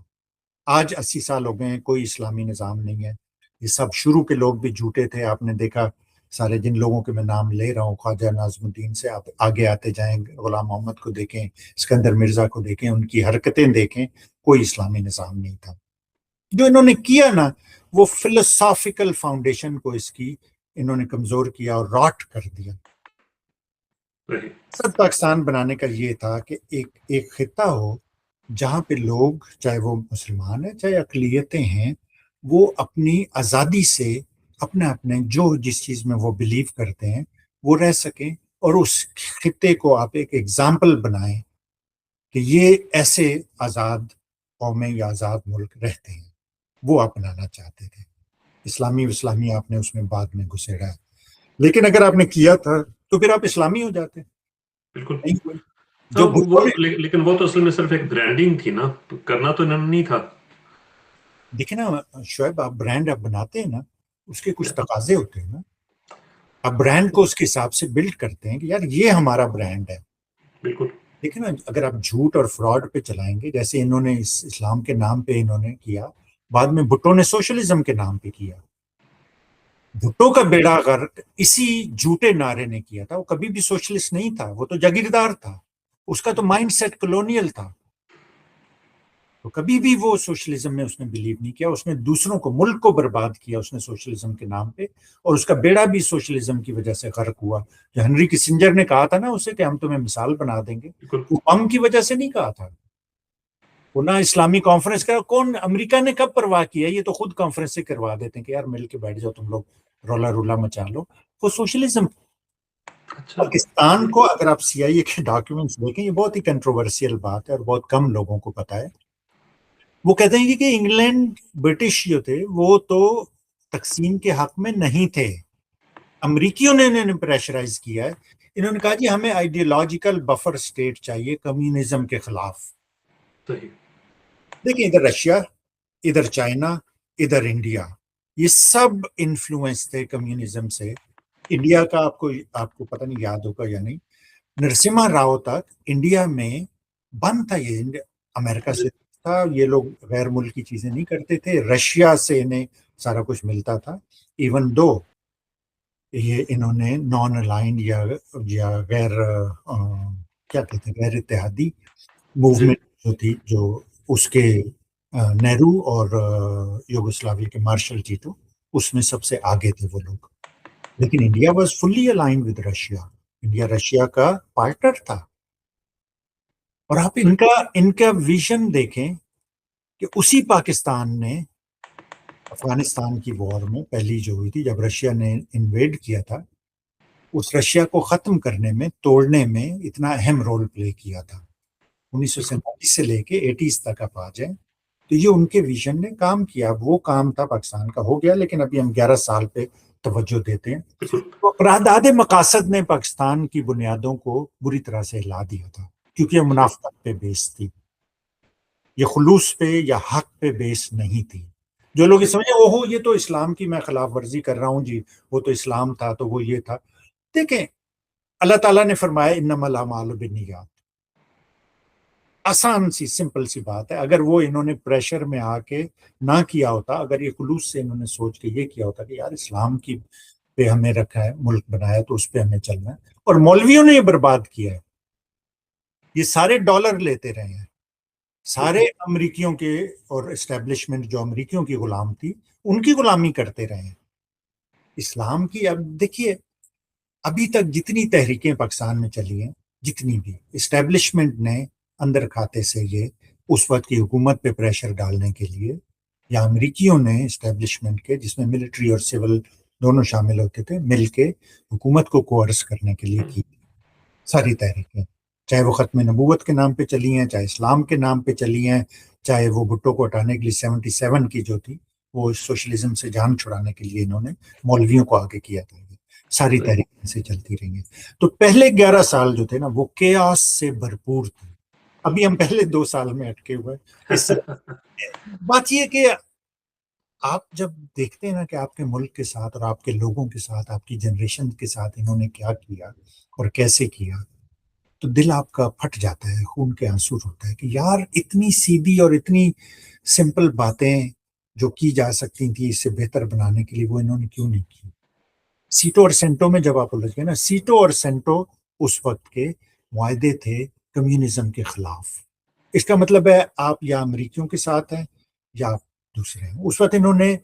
آج 80 سال ہو گئے ہیں, کوئی اسلامی نظام نہیں ہے. یہ سب شروع کے لوگ بھی جھوٹے تھے. آپ نے دیکھا سارے جن لوگوں کے میں نام لے رہا ہوں, خواجہ ناظم الدین سے آپ آگے آتے جائیں, غلام محمد کو دیکھیں, اسکندر مرزا کو دیکھیں, ان کی حرکتیں دیکھیں, کوئی اسلامی نظام نہیں تھا. جو انہوں نے کیا نا, وہ فلسافیکل فاؤنڈیشن کو اس کی انہوں نے کمزور کیا اور راٹ کر دیا. سب پاکستان بنانے کا یہ تھا کہ ایک خطہ ہو جہاں پہ لوگ, چاہے وہ مسلمان ہیں چاہے اقلیتیں ہیں, وہ اپنی آزادی سے اپنے جو جس چیز میں وہ بلیو کرتے ہیں وہ رہ سکیں, اور اس خطے کو آپ ایک ایگزامپل بنائیں کہ یہ ایسے آزاد قومیں یا آزاد ملک رہتے ہیں. وہ آپ بنانا چاہتے تھے. اسلامی آپ نے اس میں بعد میں گھسیڑا ہے, لیکن اگر آپ نے کیا تھا تو پھر آپ اسلامی ہو جاتے. بالکل. جو لیکن وہ تو اصل میں صرف ایک برانڈنگ تھی نا, کرنا تو انہوں نے نہیں تھا. دیکھیں نا شعیب, آپ برانڈ آپ بناتے ہیں نا, اس کے کچھ تقاضے ہوتے ہیں نا. آپ برانڈ کو اس کے حساب سے بلڈ کرتے ہیں کہ یار یہ ہمارا برانڈ ہے. بالکل. دیکھیں نا, اگر آپ جھوٹ اور فراڈ پہ چلائیں گے, جیسے انہوں نے اسلام کے نام پہ انہوں نے کیا, بعد میں بھٹو نے سوشلزم کے نام پہ کیا. بھٹو کا بیڑا غرق اسی جھوٹے نعرے نے کیا تھا. وہ کبھی بھی سوشلسٹ نہیں تھا, وہ تو جاگیردار تھا. اس کا تو مائنڈ سیٹ کلونیل تھا. تو کبھی بھی وہ سوشلزم میں اس نے بلیو نہیں کیا. اس نے دوسروں کو, ملک کو برباد کیا اس نے سوشلزم کے نام پہ, اور اس کا بیڑا بھی سوشلزم کی وجہ سے غرق ہوا. جو ہنری کسنجر نے کہا تھا نا اسے کہ ہم تمہیں مثال بنا دیں گے, وہ ہم کی وجہ سے نہیں کہا تھا. وہ نہ اسلامی کانفرنس کا, کون امریکہ نے کب پرواہ کیا, یہ تو خود کانفرنس سے کروا دیتے ہیں کہ یار مل کے بیٹھ جاؤ تم لوگ, رولا مچا لو. وہ سوشلزم. پاکستان کو اگر آپ سی آئی اے کے ڈاکیومنٹس دیکھیں, یہ بہت ہی کنٹروورسیل بات ہے اور بہت کم لوگوں کو پتا ہے. وہ کہتے ہیں کہ انگلینڈ, برٹش جو تھے وہ تو تقسیم کے حق میں نہیں تھے. امریکیوں نے انہیں پریشرائز کیا ہے. انہوں نے کہا جی ہمیں آئیڈیولوجیکل بفر سٹیٹ چاہیے کمیونزم کے خلاف. دیکھیں ادھر رشیا, ادھر چائنا, ادھر انڈیا, یہ سب انفلوئنس تھے کمیونزم سے. انڈیا کا آپ کو پتہ نہیں یاد ہوگا یا نہیں, نرسمہا راؤ تک انڈیا میں بند تھا. یہ امریکہ سے تھا, یہ لوگ غیر ملکی چیزیں نہیں کرتے تھے. رشیا سے انہیں سارا کچھ ملتا تھا, ایون دو یہ انہوں نے نان الائنڈ یا غیر کیا کہتے ہیں, غیر اتحادی موومنٹ جو تھی, جو اس کے نہرو اور یوگوسلاویا کے مارشل ٹیٹو, اس میں سب سے آگے تھے وہ لوگ. لیکن India was fully aligned with Russia. India Russia کا پارٹنر تھا. اور آپ ان کا ویژن دیکھیں کہ اسی پاکستان نے افغانستان کی وار میں پہلی جو ہوئی تھی جب رشیا نے انویڈ کیا تھا، اس رشیا کو ختم کرنے میں، توڑنے میں اتنا اہم رول پلے کیا تھا. 1947 سے لے کے 80s تک آپ آ جائیں تو یہ ان کے ویژن نے کام کیا. وہ کام تھا پاکستان کا ہو گیا، لیکن ابھی ہم 11 سال پہ توجہ دیتے ہیں. تو قرارداد مقاصد نے پاکستان کی بنیادوں کو بری طرح سے ہلا دیا تھا، کیونکہ یہ منافقت پہ بیس تھی، یہ خلوص پہ یا حق پہ بیس نہیں تھی. جو لوگ سمجھے اوہو یہ تو اسلام کی میں خلاف ورزی کر رہا ہوں جی، وہ تو اسلام تھا تو وہ یہ تھا. دیکھیں اللہ تعالیٰ نے فرمایا انما الاعمال بالنیات، آسان سی سمپل سی بات ہے. اگر وہ انہوں نے پریشر میں آ کے نہ کیا ہوتا، اگر یہ خلوص سے انہوں نے سوچ کے یہ کیا ہوتا کہ یار اسلام کی پہ ہمیں رکھا ہے، ملک بنایا تو اس پہ ہمیں چلنا ہے، اور مولویوں نے یہ برباد کیا ہے. یہ سارے ڈالر لیتے رہے ہیں، سارے امریکیوں کے اور اسٹیبلشمنٹ جو امریکیوں کی غلام تھی ان کی غلامی کرتے رہے ہیں. اسلام کی اب دیکھیے ابھی تک جتنی تحریکیں پاکستان میں چلی ہیں، جتنی بھی اسٹیبلشمنٹ نے اندر کھاتے سے یہ اس وقت کی حکومت پہ پریشر ڈالنے کے لیے، یا امریکیوں نے اسٹیبلشمنٹ کے جس میں ملٹری اور سول دونوں شامل ہوتے تھے مل کے حکومت کو کوئرس کرنے کے لیے کی ساری تحریکیں، چاہے وہ ختم نبوت کے نام پہ چلی ہیں، چاہے اسلام کے نام پہ چلی ہیں، چاہے وہ بھٹو کو ہٹانے کے لیے 77 کی جو تھی وہ سوشلزم سے جان چھڑانے کے لیے انہوں نے مولویوں کو آگے کیا تھا. ساری تحریکیں سے چلتی رہی ہیں. تو پہلے 11 سال جو تھے نا وہ کیاس سے بھرپور تھے. ابھی ہم پہلے 2 سال میں اٹکے ہوئے. اس سے بات یہ کہ آپ جب دیکھتے ہیں نا کہ آپ کے ملک کے ساتھ اور آپ کے لوگوں کے ساتھ، آپ کی جنریشن کے ساتھ انہوں نے کیا کیا اور کیسے کیا، تو دل آپ کا پھٹ جاتا ہے، خون کے آنسو ہوتا ہے کہ یار اتنی سیدھی اور اتنی سمپل باتیں جو کی جا سکتی تھی اسے بہتر بنانے کے لیے وہ انہوں نے کیوں نہیں کی. سیٹو اور سینٹو میں جب آپ الجھ گئے نا، سیٹو اور سینٹو اس وقت کے معاہدے تھے کمیونزم کے خلاف. اس کا مطلب ہے آپ یا امریکیوں کے ساتھ ہیں یا آپ دوسرے ہیں. اس وقت انہوں نے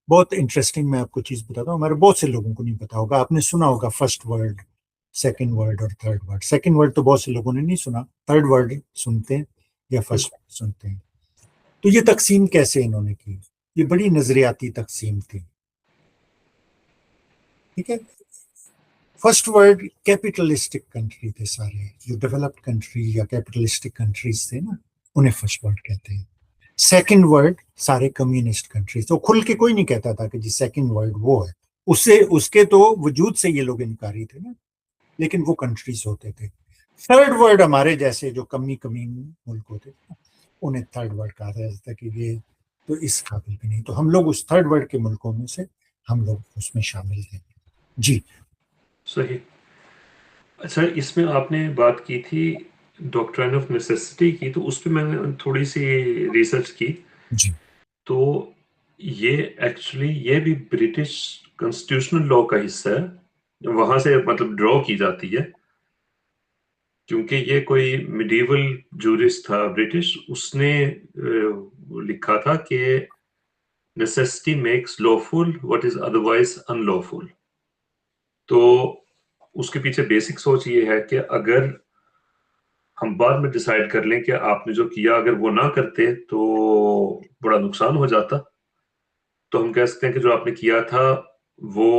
بہت انٹرسٹنگ، میں آپ کو چیز بتاتا ہوں، ہمارے بہت سے لوگوں کو نہیں پتا ہوگا. آپ نے سنا ہوگا فرسٹ ورلڈ، سیکنڈ ورلڈ اور تھرڈ ورلڈ. سیکنڈ ورلڈ تو بہت سے لوگوں نے نہیں سنا، تھرڈ ورلڈ سنتے ہیں یا فرسٹ ورلڈ سنتے ہیں. تو یہ تقسیم کیسے انہوں نے کی؟ یہ بڑی نظریاتی تقسیم تھی. ٹھیک ہے، فرسٹ ورلڈ کیپیٹلسٹک کنٹری تھے سارے، جو ڈیولپڈ کنٹری یا کیپیٹلسٹک کنٹریز تھے نا انہیں فرسٹ ورلڈ کہتے ہیں. سیکنڈ ورلڈ سارے کمیونسٹ کنٹریز. تو کھل کے کوئی نہیں کہتا تھا کہ جی سیکنڈ ورلڈ وہ ہے، اس کے تو وجود سے یہ لوگ انکاری تھے نا، لیکن وہ کنٹریز ہوتے تھے. تھرڈ ورلڈ ہمارے جیسے جو کمی ملک ہوتے تھے انہیں تھرڈ ورلڈ کہا جاتا کہ یہ تو اس قابل بھی نہیں. تو ہم لوگ اس تھرڈ ورلڈ کے ملکوں میں سے ہم لوگ اس میں شامل ہیں. جی صحیح. اچھا، اس میں آپ نے بات کی تھی ڈاکٹرائن آف نیسیسٹی کی، تو اس پہ میں نے تھوڑی سی ریسرچ کی. جی تو یہ ایکچولی یہ بھی برٹش کانسٹیٹیوشنل لا کا حصہ ہے، وہاں سے مطلب ڈرا کی جاتی ہے، کیونکہ یہ کوئی میڈیول جورسٹ تھا برٹش، اس نے لکھا تھا کہ necessity makes lawful what is otherwise unlawful. تو اس کے پیچھے بیسک سوچ یہ ہے کہ اگر ہم بعد میں ڈیسائیڈ کر لیں کہ آپ نے جو کیا اگر وہ نہ کرتے تو بڑا نقصان ہو جاتا، تو ہم کہہ سکتے ہیں کہ جو آپ نے کیا تھا وہ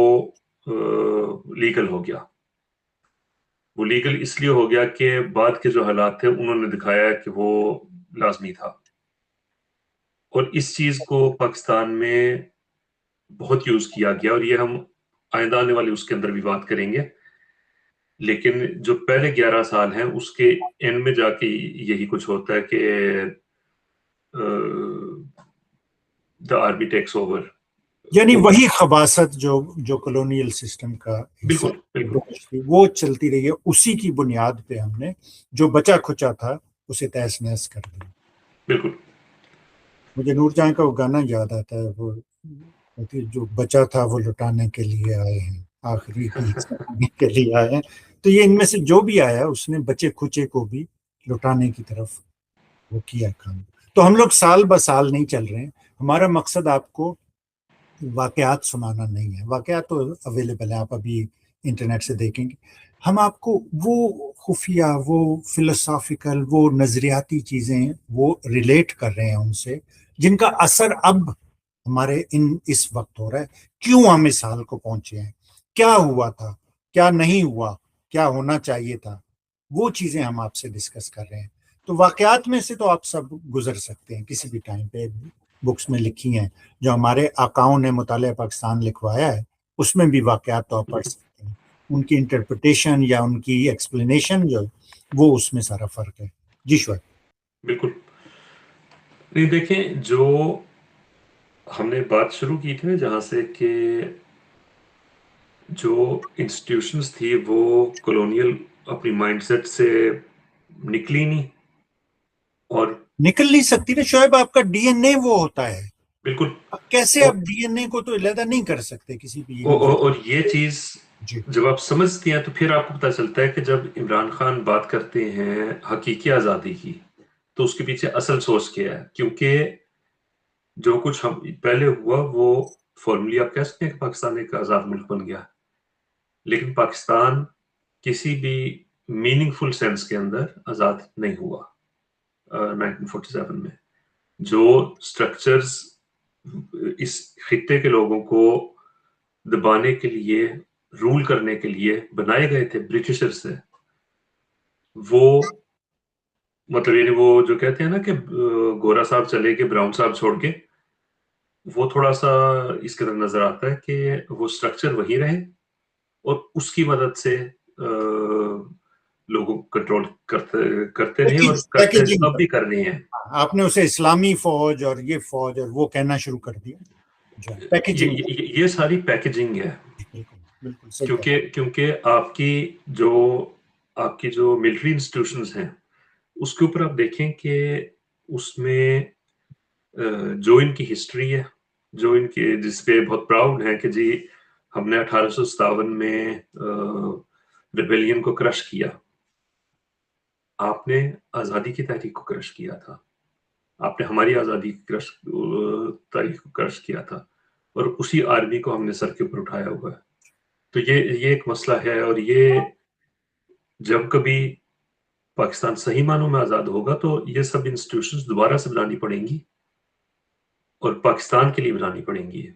لیگل ہو گیا. وہ لیگل اس لیے ہو گیا کہ بعد کے جو حالات تھے انہوں نے دکھایا کہ وہ لازمی تھا. اور اس چیز کو پاکستان میں بہت یوز کیا گیا، اور یہ ہم آئندہ آنے والے اس کے اندر بھی بات کریں گے. لیکن جو پہلے 11 سال ہیں اس کے اینڈ میں جا کے یہی کچھ ہوتا ہے کہ دا آرمی ٹیکس اوور. یعنی وہی خباثت جو کلونیل سسٹم کا بالکل بالکل وہ چلتی رہی ہے. اسی کی بنیاد پہ ہم نے جو بچا کھچا تھا اسے تہس نہس کر دیا. بالکل. مجھے نور جہاں کا وہ گانا یاد آتا ہے، وہ جو بچا تھا وہ لٹانے کے لیے آئے ہیں، آخری کے لیے آئے ہیں. تو یہ ان میں سے جو بھی آیا اس نے بچے کھچے کو بھی لٹانے کی طرف وہ کیا کام. تو ہم لوگ سال بہ سال نہیں چل رہے ہیں. ہمارا مقصد آپ کو واقعات سنانا نہیں ہے، واقعات تو اویلیبل ہیں، آپ ابھی انٹرنیٹ سے دیکھیں گے. ہم آپ کو وہ خفیہ، وہ فلسافیکل، وہ نظریاتی چیزیں وہ ریلیٹ کر رہے ہیں ان سے، جن کا اثر اب ہمارے اس وقت ہو رہا ہے، کیوں ہم اس حال کو پہنچے ہیں، کیا ہوا تھا، کیا نہیں ہوا، کیا ہونا چاہیے تھا، وہ چیزیں ہم آپ سے ڈسکس کر رہے ہیں. تو واقعات میں سے تو آپ سب گزر سکتے ہیں کسی بھی ٹائم پہ، بکس میں لکھی ہیں جو ہمارے آقاؤں نے مطالعہ پاکستان لکھوایا ہے، اس میں بھی واقعات تو آپ پڑھ سکتے ہیں. ان کی انٹرپریٹیشن یا ان کی ایکسپلینیشن جو وہ اس میں سارا فرق ہے. جی شعیب. بالکل. نہیں دیکھیں، جو ہم نے بات شروع کی تھی نا جہاں سے کہ جو انسٹیٹیوشنز تھی وہ کولونیل اپنی مائنڈ سیٹ سے نکلی نہیں، اور نکل نہیں سکتی نا شعیب، آپ کا ڈی این اے وہ ہوتا ہے. بالکل. کیسے آپ ڈی این اے کو تو علیحدہ نہیں کر سکتے کسی بھی اور یہ چیز جی جب آپ سمجھتے ہیں تو پھر آپ کو پتہ چلتا ہے کہ جب عمران خان بات کرتے ہیں حقیقی آزادی کی تو اس کے پیچھے اصل سوچ کیا ہے. کیونکہ جو کچھ ہم پہلے ہوا وہ فارملی آپ کہہ سکتے ہیں کہ پاکستان ایک آزاد ملک بن گیا، لیکن پاکستان کسی بھی میننگ فل سینس کے اندر آزاد نہیں ہوا. 1947 میں جو سٹرکچرز اس خطے کے لوگوں کو دبانے کے لیے، رول کرنے کے لیے بنائے گئے تھے برٹشر سے، وہ مطلب یعنی وہ جو کہتے ہیں نا کہ گورا صاحب چلے کے براؤن صاحب چھوڑ کے، وہ تھوڑا سا اس کے اندر نظر آتا ہے کہ وہ سٹرکچر وہی رہے اور اس کی مدد سے لوگوں کو کنٹرول کرتے رہے اور کرتے اب بھی کر رہے ہیں. آپ نے اسے اسلامی فوج اور یہ فوج اور وہ کہنا شروع کر دیا. پیکیجنگ یہ ساری پیکیجنگ ہے. بالکل صحیح. کیونکہ آپ کی جو ملٹری انسٹیٹیوشنز ہیں اس کے اوپر آپ دیکھیں کہ اس میں جو ان کی ہسٹری ہے، جو ان کی جس پہ بہت پراؤڈ ہیں کہ جی ہم نے 1857 میں ریبیلین کو کرش کیا. آپ نے آزادی کی تحریک کو کرش کیا تھا، آپ نے ہماری آزادی کی تاریخ کو کرش کیا تھا، اور اسی آرمی کو ہم نے سر کے اوپر اٹھایا ہوا ہے. تو یہ ایک مسئلہ ہے، اور یہ جب کبھی پاکستان صحیح معنوں میں آزاد ہوگا تو یہ سب انسٹیٹیوشنز دوبارہ سے بنانی پڑیں گی اور پاکستان کے لیے بنانی پڑیں گی.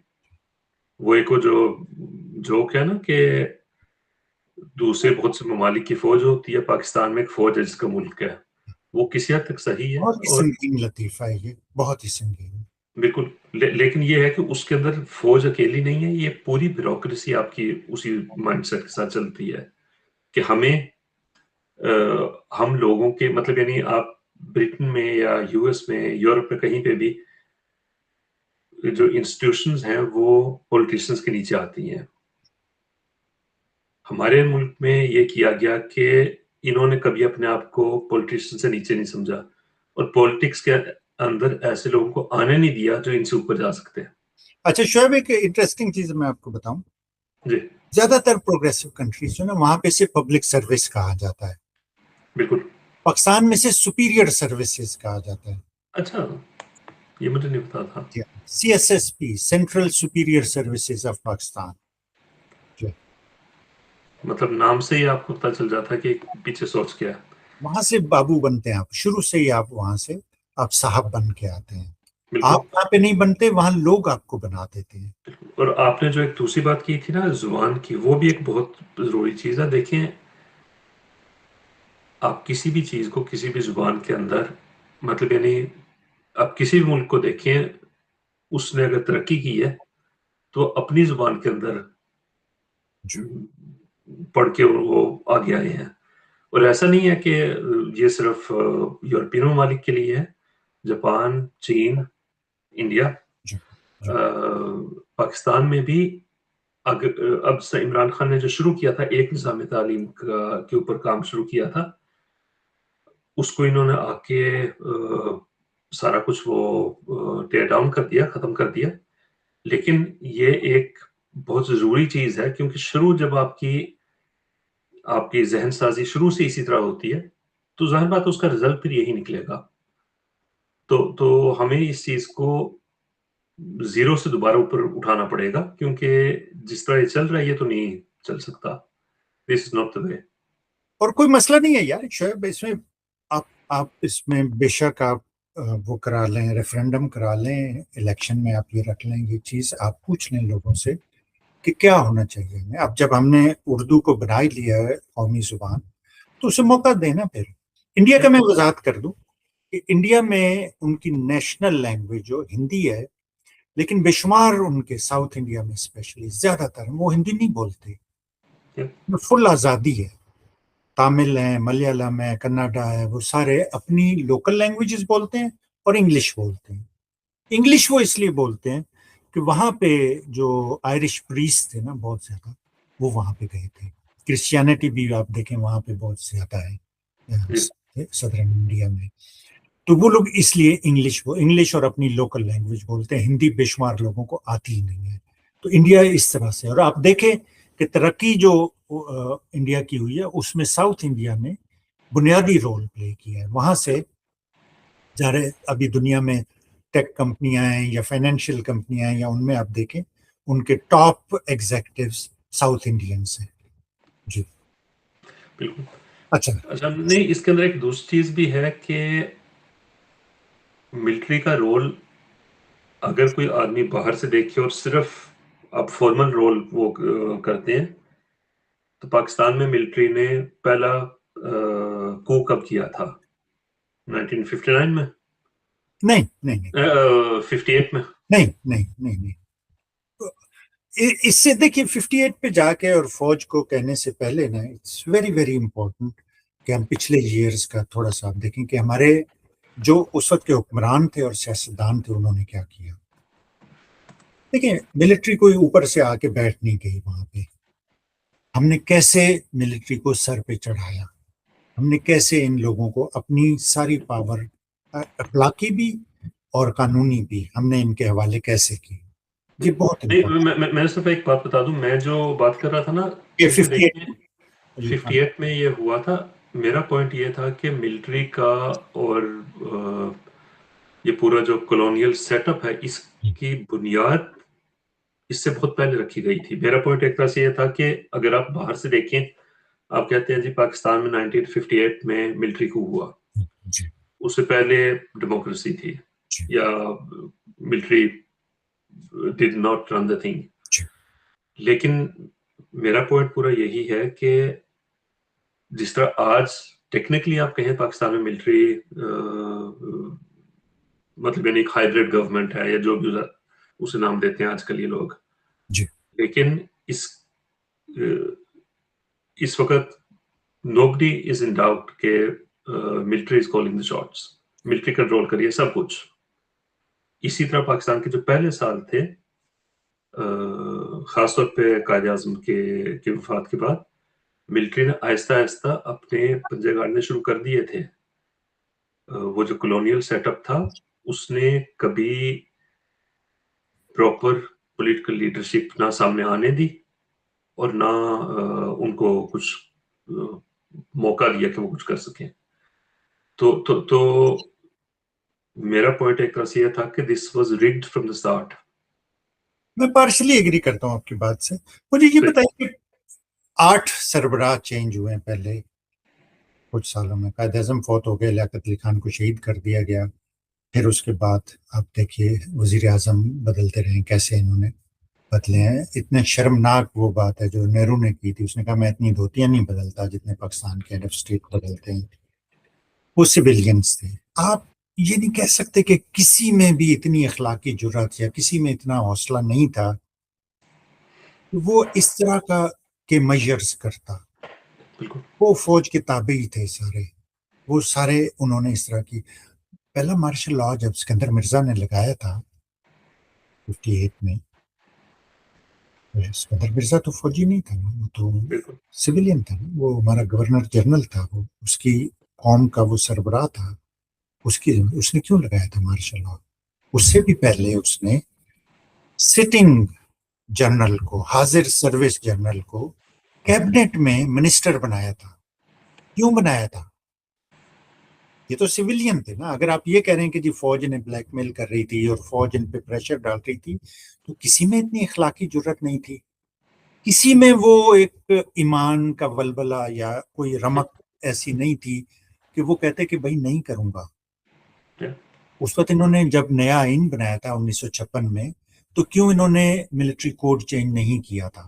وہ ایک جو جوک ہے نا کہ دوسرے بہت سے ممالک کی فوج ہوتی ہے، پاکستان میں ایک فوج ہے جس کا ملک ہے، وہ کسی حد تک صحیح ہے. بہت ہی سنگین لطیفہ ہے یہ، بہت ہی سنگین. بالکل. لیکن یہ ہے کہ اس کے اندر فوج اکیلی نہیں ہے، یہ پوری بیوروکریسی آپ کی اسی مائنڈ سیٹ کے ساتھ چلتی ہے کہ ہم لوگوں کے مطلب یعنی آپ برٹن میں یا یو ایس میں، یورپ میں کہیں پہ بھی جو انسٹیٹیوشنز ہیں وہ پولیٹیشنز کے نیچے آتی ہیں. ہمارے ملک میں یہ کیا گیا کہ انہوں نے کبھی اپنے آپ کو پولیٹیشن سے نیچے نہیں سمجھا، اور پولیٹکس کے اندر ایسے لوگوں کو آنے نہیں دیا جو ان سے اوپر جا سکتے ہیں. اچھا شعیب، ایک انٹرسٹنگ چیز میں آپ کو بتاؤں. جی زیادہ تر پروگریسو کنٹریز جو نا وہاں پہ سے پبلک سروس کہا جاتا ہے. بالکل. پاکستان میں سے سپیریئر سروسز کہا جاتا ہے. اچھا، یہ مجھے نہیں پتا تھا. CSSP central superior services of Pakistan. مطلب نام سے ہی آپ کو پتہ چل جاتا ہے کہ پیچھے سوچ کیا ہے. وہاں سے بابو بنتے ہیں آپ، شروع سے ہی آپ وہاں سے آپ صاحب بن کے آتے ہیں. آپ وہاں پہ نہیں بنتے، وہاں لوگ آپ کو بنا دیتے ہیں. اور آپ نے جو ایک دوسری بات کی تھی نا زبان کی، وہ بھی ایک بہت ضروری چیز ہے. دیکھیں آپ کسی بھی چیز کو کسی بھی زبان کے اندر مطلب یعنی آپ کسی بھی ملک کو دیکھیں، اس نے اگر ترقی کی ہے تو اپنی زبان کے اندر پڑھ کے وہ آگے آئے ہیں. اور ایسا نہیں ہے کہ یہ صرف یورپین ممالک کے لیے ہے. جاپان، چین، انڈیا، پاکستان میں بھی اب عمران خان نے جو شروع کیا تھا ایک نظام تعلیم کے اوپر کام شروع کیا تھا، اس کو انہوں نے آ کے سارا کچھ وہ ٹیئر ڈاؤن کر دیا، ختم کر دیا. لیکن یہ ایک بہت ضروری چیز ہے کیونکہ شروع جب آپ کی ذہن سازی شروع سے اسی طرح ہوتی ہے تو ظاہر بات اس کا رزلٹ پھر یہی نکلے گا. تو ہمیں اس چیز کو زیرو سے دوبارہ اوپر اٹھانا پڑے گا، کیونکہ جس طرح یہ چل رہا ہے یہ تو نہیں چل سکتا. This is not the way. اور کوئی مسئلہ نہیں ہے یار شعیب، اس میں آپ اس میں بے شک آپ وہ کرا لیں, ریفرینڈم کرا لیں, الیکشن میں آپ یہ رکھ لیں, یہ چیز آپ پوچھ لیں لوگوں سے کہ کیا ہونا چاہیے ہمیں. اب جب ہم نے اردو کو بنا ہی لیا ہے قومی زبان, تو اسے موقع دینا. پھر انڈیا کا میں وضاحت کر دوں کہ انڈیا میں ان کی نیشنل لینگویج جو ہندی ہے, لیکن بے شمار ان کے ساؤتھ انڈیا میں اسپیشلی زیادہ تر وہ ہندی نہیں بولتے, فل آزادی ہے. تامل ہیں, ملیالم ہے, کناڈا ہے, وہ سارے اپنی لوکل لینگویجز بولتے ہیں اور انگلش بولتے ہیں. انگلش وہ اس لیے بولتے ہیں کہ وہاں پہ جو آئرش پریسٹ تھے نا بہت زیادہ, وہ وہاں پہ گئے تھے. کرسچینٹی بھی آپ دیکھیں وہاں پہ بہت زیادہ ہے صدرن انڈیا میں. تو وہ لوگ اس لیے انگلش اور اپنی لوکل لینگویج بولتے ہیں. ہندی بے شمار لوگوں کو آتی ہی نہیں ہے. تو انڈیا اس طرح سے, اور آپ دیکھیں کہ ترقی جو انڈیا کی ہوئی ہے اس میں ساؤتھ انڈیا نے بنیادی رول پلے کیا ہے. وہاں سے ظاہر ابھی دنیا میں ٹیک کمپنیاں ہیں یا فائنینشیل کمپنیاں ہیں, یا ان میں آپ دیکھیں ان کے ٹاپ ایگزیکٹوز ساؤتھ انڈینس ہیں. جی بالکل. اچھا نہیں, اس کے اندر ایک دوسری چیز بھی ہے کہ ملٹری کا رول اگر کوئی آدمی باہر سے دیکھے اور صرف اب فارمل رول وہ کرتے ہیں, تو پاکستان میں ملٹری نے پہلا کو کب کیا تھا؟ 1959 میں؟ نہیں نہیں نہیں 58 میں؟ نہیں نہیں نہیں نہیں. اس سے دیکھیے 58 پہ جا کے اور فوج کو کہنے سے پہلے نا, اٹس ویری ویری امپورٹنٹ کہ ہم پچھلے ایئرز کا تھوڑا سا آپ دیکھیں کہ ہمارے جو اس وقت کے حکمران تھے اور سیاستدان تھے انہوں نے کیا کیا. دیکھیں ملٹری کوئی اوپر سے آ کے بیٹھ نہیں گئی وہاں پہ. ہم نے کیسے ملٹری کو سر پہ چڑھایا, ہم نے کیسے ان لوگوں کو اپنی ساری پاور اخلاقی بھی اور قانونی بھی ہم نے ان کے حوالے کیسے کی. یہ بہت امپورٹنٹ. میں صرف ایک بات بتا دوں, میں جو بات کر رہا تھا نا, یہ اس میں 58 دیکھیں 58 میں یہ ہوا تھا. میرا پوائنٹ یہ تھا کہ ملٹری کا اور یہ پورا جو کولونیل سیٹ اپ ہے, اس کی بنیاد اس سے بہت پہلے رکھی گئی تھی. میرا پوائنٹ ایک طرح سے یہ تھا کہ اگر آپ باہر سے دیکھیں, آپ کہتے ہیں جی پاکستان میں 1958 میں ملٹری کو ہوا, اس سے پہلے ڈیموکریسی تھی, یا military did not run the thing. لیکن میرا پوائنٹ پورا یہی ہے کہ جس طرح آج ٹیکنیکلی آپ کہیں پاکستان میں ملٹری مطلب یعنی ایک ہائیبریڈ گورنمنٹ ہے, یا جو بھی اسے نام دیتے ہیں آج کل یہ لوگ, لیکن اس وقت nobody is in doubt کہ military is calling the shots, military control کریے سب کچھ. اسی طرح پاکستان کے جو پہلے سال تھے, خاص طور پہ قائد اعظم کے وفات کے بعد, ملٹری نے آہستہ آہستہ اپنے پنجے گاڑنے شروع کر دیے تھے. وہ جو کولونیل سیٹ اپ تھا اس نے کبھی پراپر پولیٹیکل لیڈرشپ نہ سامنے آنے دی, اور نہ ان کو کچھ موقع دیا کہ وہ کچھ کر سکیں. تو میرا پوائنٹ ایک طرح سے یہ تھا کہ this was rigged from the start. میں پارشلی ایگری کرتا ہوں آپ کی بات سے. مجھے یہ بتائیے کہ 8 سربراہ چینج ہوئے ہیں پہلے کچھ سالوں میں. قائد اعظم فوت ہو گئے, لیاقت علی خان کو شہید کر دیا گیا, پھر اس کے بعد آپ دیکھیے وزیر اعظم بدلتے رہے, کیسے انہوں نے بدلے ہیں. اتنے شرمناک وہ بات ہے جو نہرو نے کی تھی, اس نے کہا میں اتنی دھوتیاں نہیں بدلتا جتنے پاکستان کے ہیڈ آف اسٹیٹ بدلتے ہیں. وہ سویلینز تھے. آپ یہ نہیں کہہ سکتے کہ کسی میں بھی اتنی اخلاقی جرات یا کسی میں اتنا حوصلہ نہیں تھا وہ اس طرح کے میجرز کرتا. وہ فوج کے تابع ہی تھے سارے, وہ سارے انہوں نے اس طرح کی. پہلا مارشل لا جب سکندر مرزا نے لگایا تھا 58 میں, سکندر مرزا تو فوجی نہیں تھا, وہ تو سویلین تھا, وہ ہمارا گورنر جنرل تھا, وہ اس کی قوم کا وہ سربراہ تھا. اس نے کیوں لگایا تھا مارشل لا؟ اس سے بھی پہلے اس نے سٹنگ جنرل کو, حاضر سروس جنرل کو کیبنٹ میں منسٹر بنایا تھا. کیوں بنایا تھا؟ یہ تو سویلین تھے نا. اگر آپ یہ کہہ رہے ہیں کہ جی فوج نے بلیک میل کر رہی تھی اور فوج ان پہ پریشر ڈال رہی تھی, تو کسی میں اتنی اخلاقی جرت نہیں تھی, کسی میں وہ ایک ایمان کا ولولہ یا کوئی رمق ایسی نہیں تھی کہ وہ کہتے کہ بھائی نہیں کروں گا. اس وقت انہوں نے جب نیا آئین بنایا تھا 1956 میں، تو کیوں انہوں نے ملٹری کوڈ چینج نہیں کیا تھا؟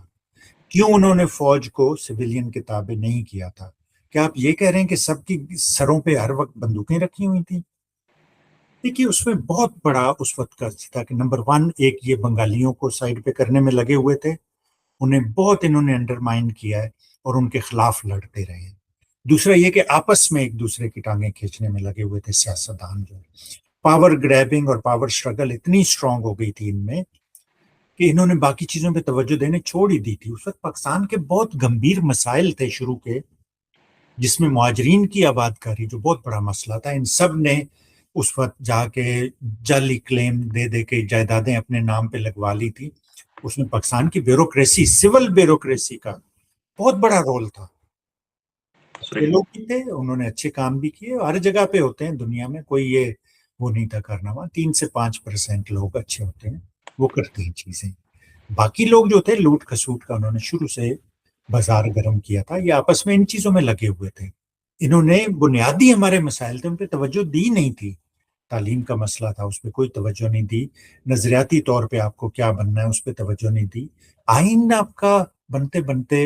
کیوں انہوں نے فوج کو سویلین کے تابع نہیں کیا تھا؟ کیا آپ یہ کہہ رہے ہیں کہ سب کی سروں پہ ہر وقت بندوقیں رکھی ہوئی تھیں؟ دیکھیے اس میں بہت بڑا اس وقت کا تھا کہ نمبر 1 ایک یہ بنگالیوں کو سائڈ پہ کرنے میں لگے ہوئے تھے، انہیں بہت انہوں نے انڈرمائن کیا ہے اور ان کے خلاف لڑتے رہے ہیں۔ دوسرا یہ کہ آپس میں ایک دوسرے کی ٹانگیں کھینچنے میں لگے ہوئے تھے سیاستدان جو، پاور گریبنگ اور پاور اسٹرگل اتنی اسٹرانگ ہو گئی تھی ان میں کہ انہوں نے باقی چیزوں پہ توجہ دینے چھوڑ ہی دی تھی۔ اس وقت پاکستان کے بہت گمبھیر مسائل تھے شروع کے، جس میں مہاجرین کی آباد کاری جو بہت بڑا مسئلہ تھا، ان سب نے اس وقت جا کے جعلی کلیم دے دے کے جائیدادیں اپنے نام پہ لگوا لی تھی۔ اس میں پاکستان کی بیوروکریسی، سول بیوروکریسی کا بہت بڑا رول تھا۔ یہ لوگ بھی تھے، انہوں نے اچھے کام بھی کیے، ہر جگہ پہ ہوتے ہیں دنیا میں، کوئی یہ وہ نہیں تھا کرنا ہوا۔ 3 سے 5% لوگ اچھے ہوتے ہیں، وہ کرتے ہیں چیزیں۔ باقی لوگ جو تھے لوٹ کھسوٹ کا انہوں نے شروع سے بازار گرم کیا تھا، یہ آپس میں ان چیزوں میں لگے ہوئے تھے۔ انہوں نے بنیادی ہمارے مسائل تھے ان پہ توجہ دی نہیں تھی۔ تعلیم کا مسئلہ تھا، اس پہ کوئی توجہ نہیں دی۔ نظریاتی طور پہ آپ کو کیا بننا ہے اس پہ توجہ نہیں دی۔ آئین آپ کا بنتے بنتے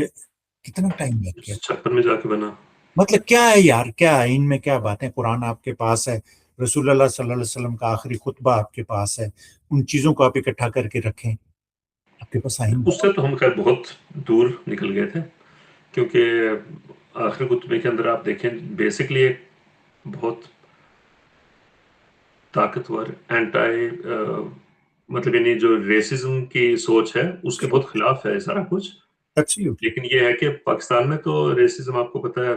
کتنا ٹائم لگ گیا؟ 56 میں جا کے بنا۔ مطلب کیا ہے یار، کیا آئین میں کیا باتیں؟ قرآن آپ کے پاس ہے، رسول اللہ صلی اللہ علیہ وسلم کا آخری خطبہ آپ کے پاس ہے، ان چیزوں کو آپ اکٹھا کر کے رکھیں، آپ کے پاس آئین۔ اس سے تو ہم خیر بہت دور نکل گئے تھے، کیونکہ آخری خطبے کے اندر آپ دیکھیں بیسکلی ایک بہت طاقتور اینٹائی مطلب یعنی جو ریسزم کی سوچ ہے اس کے بہت خلاف ہے سارا کچھ۔ لیکن یہ ہے کہ پاکستان میں تو ریسزم آپ کو پتہ ہے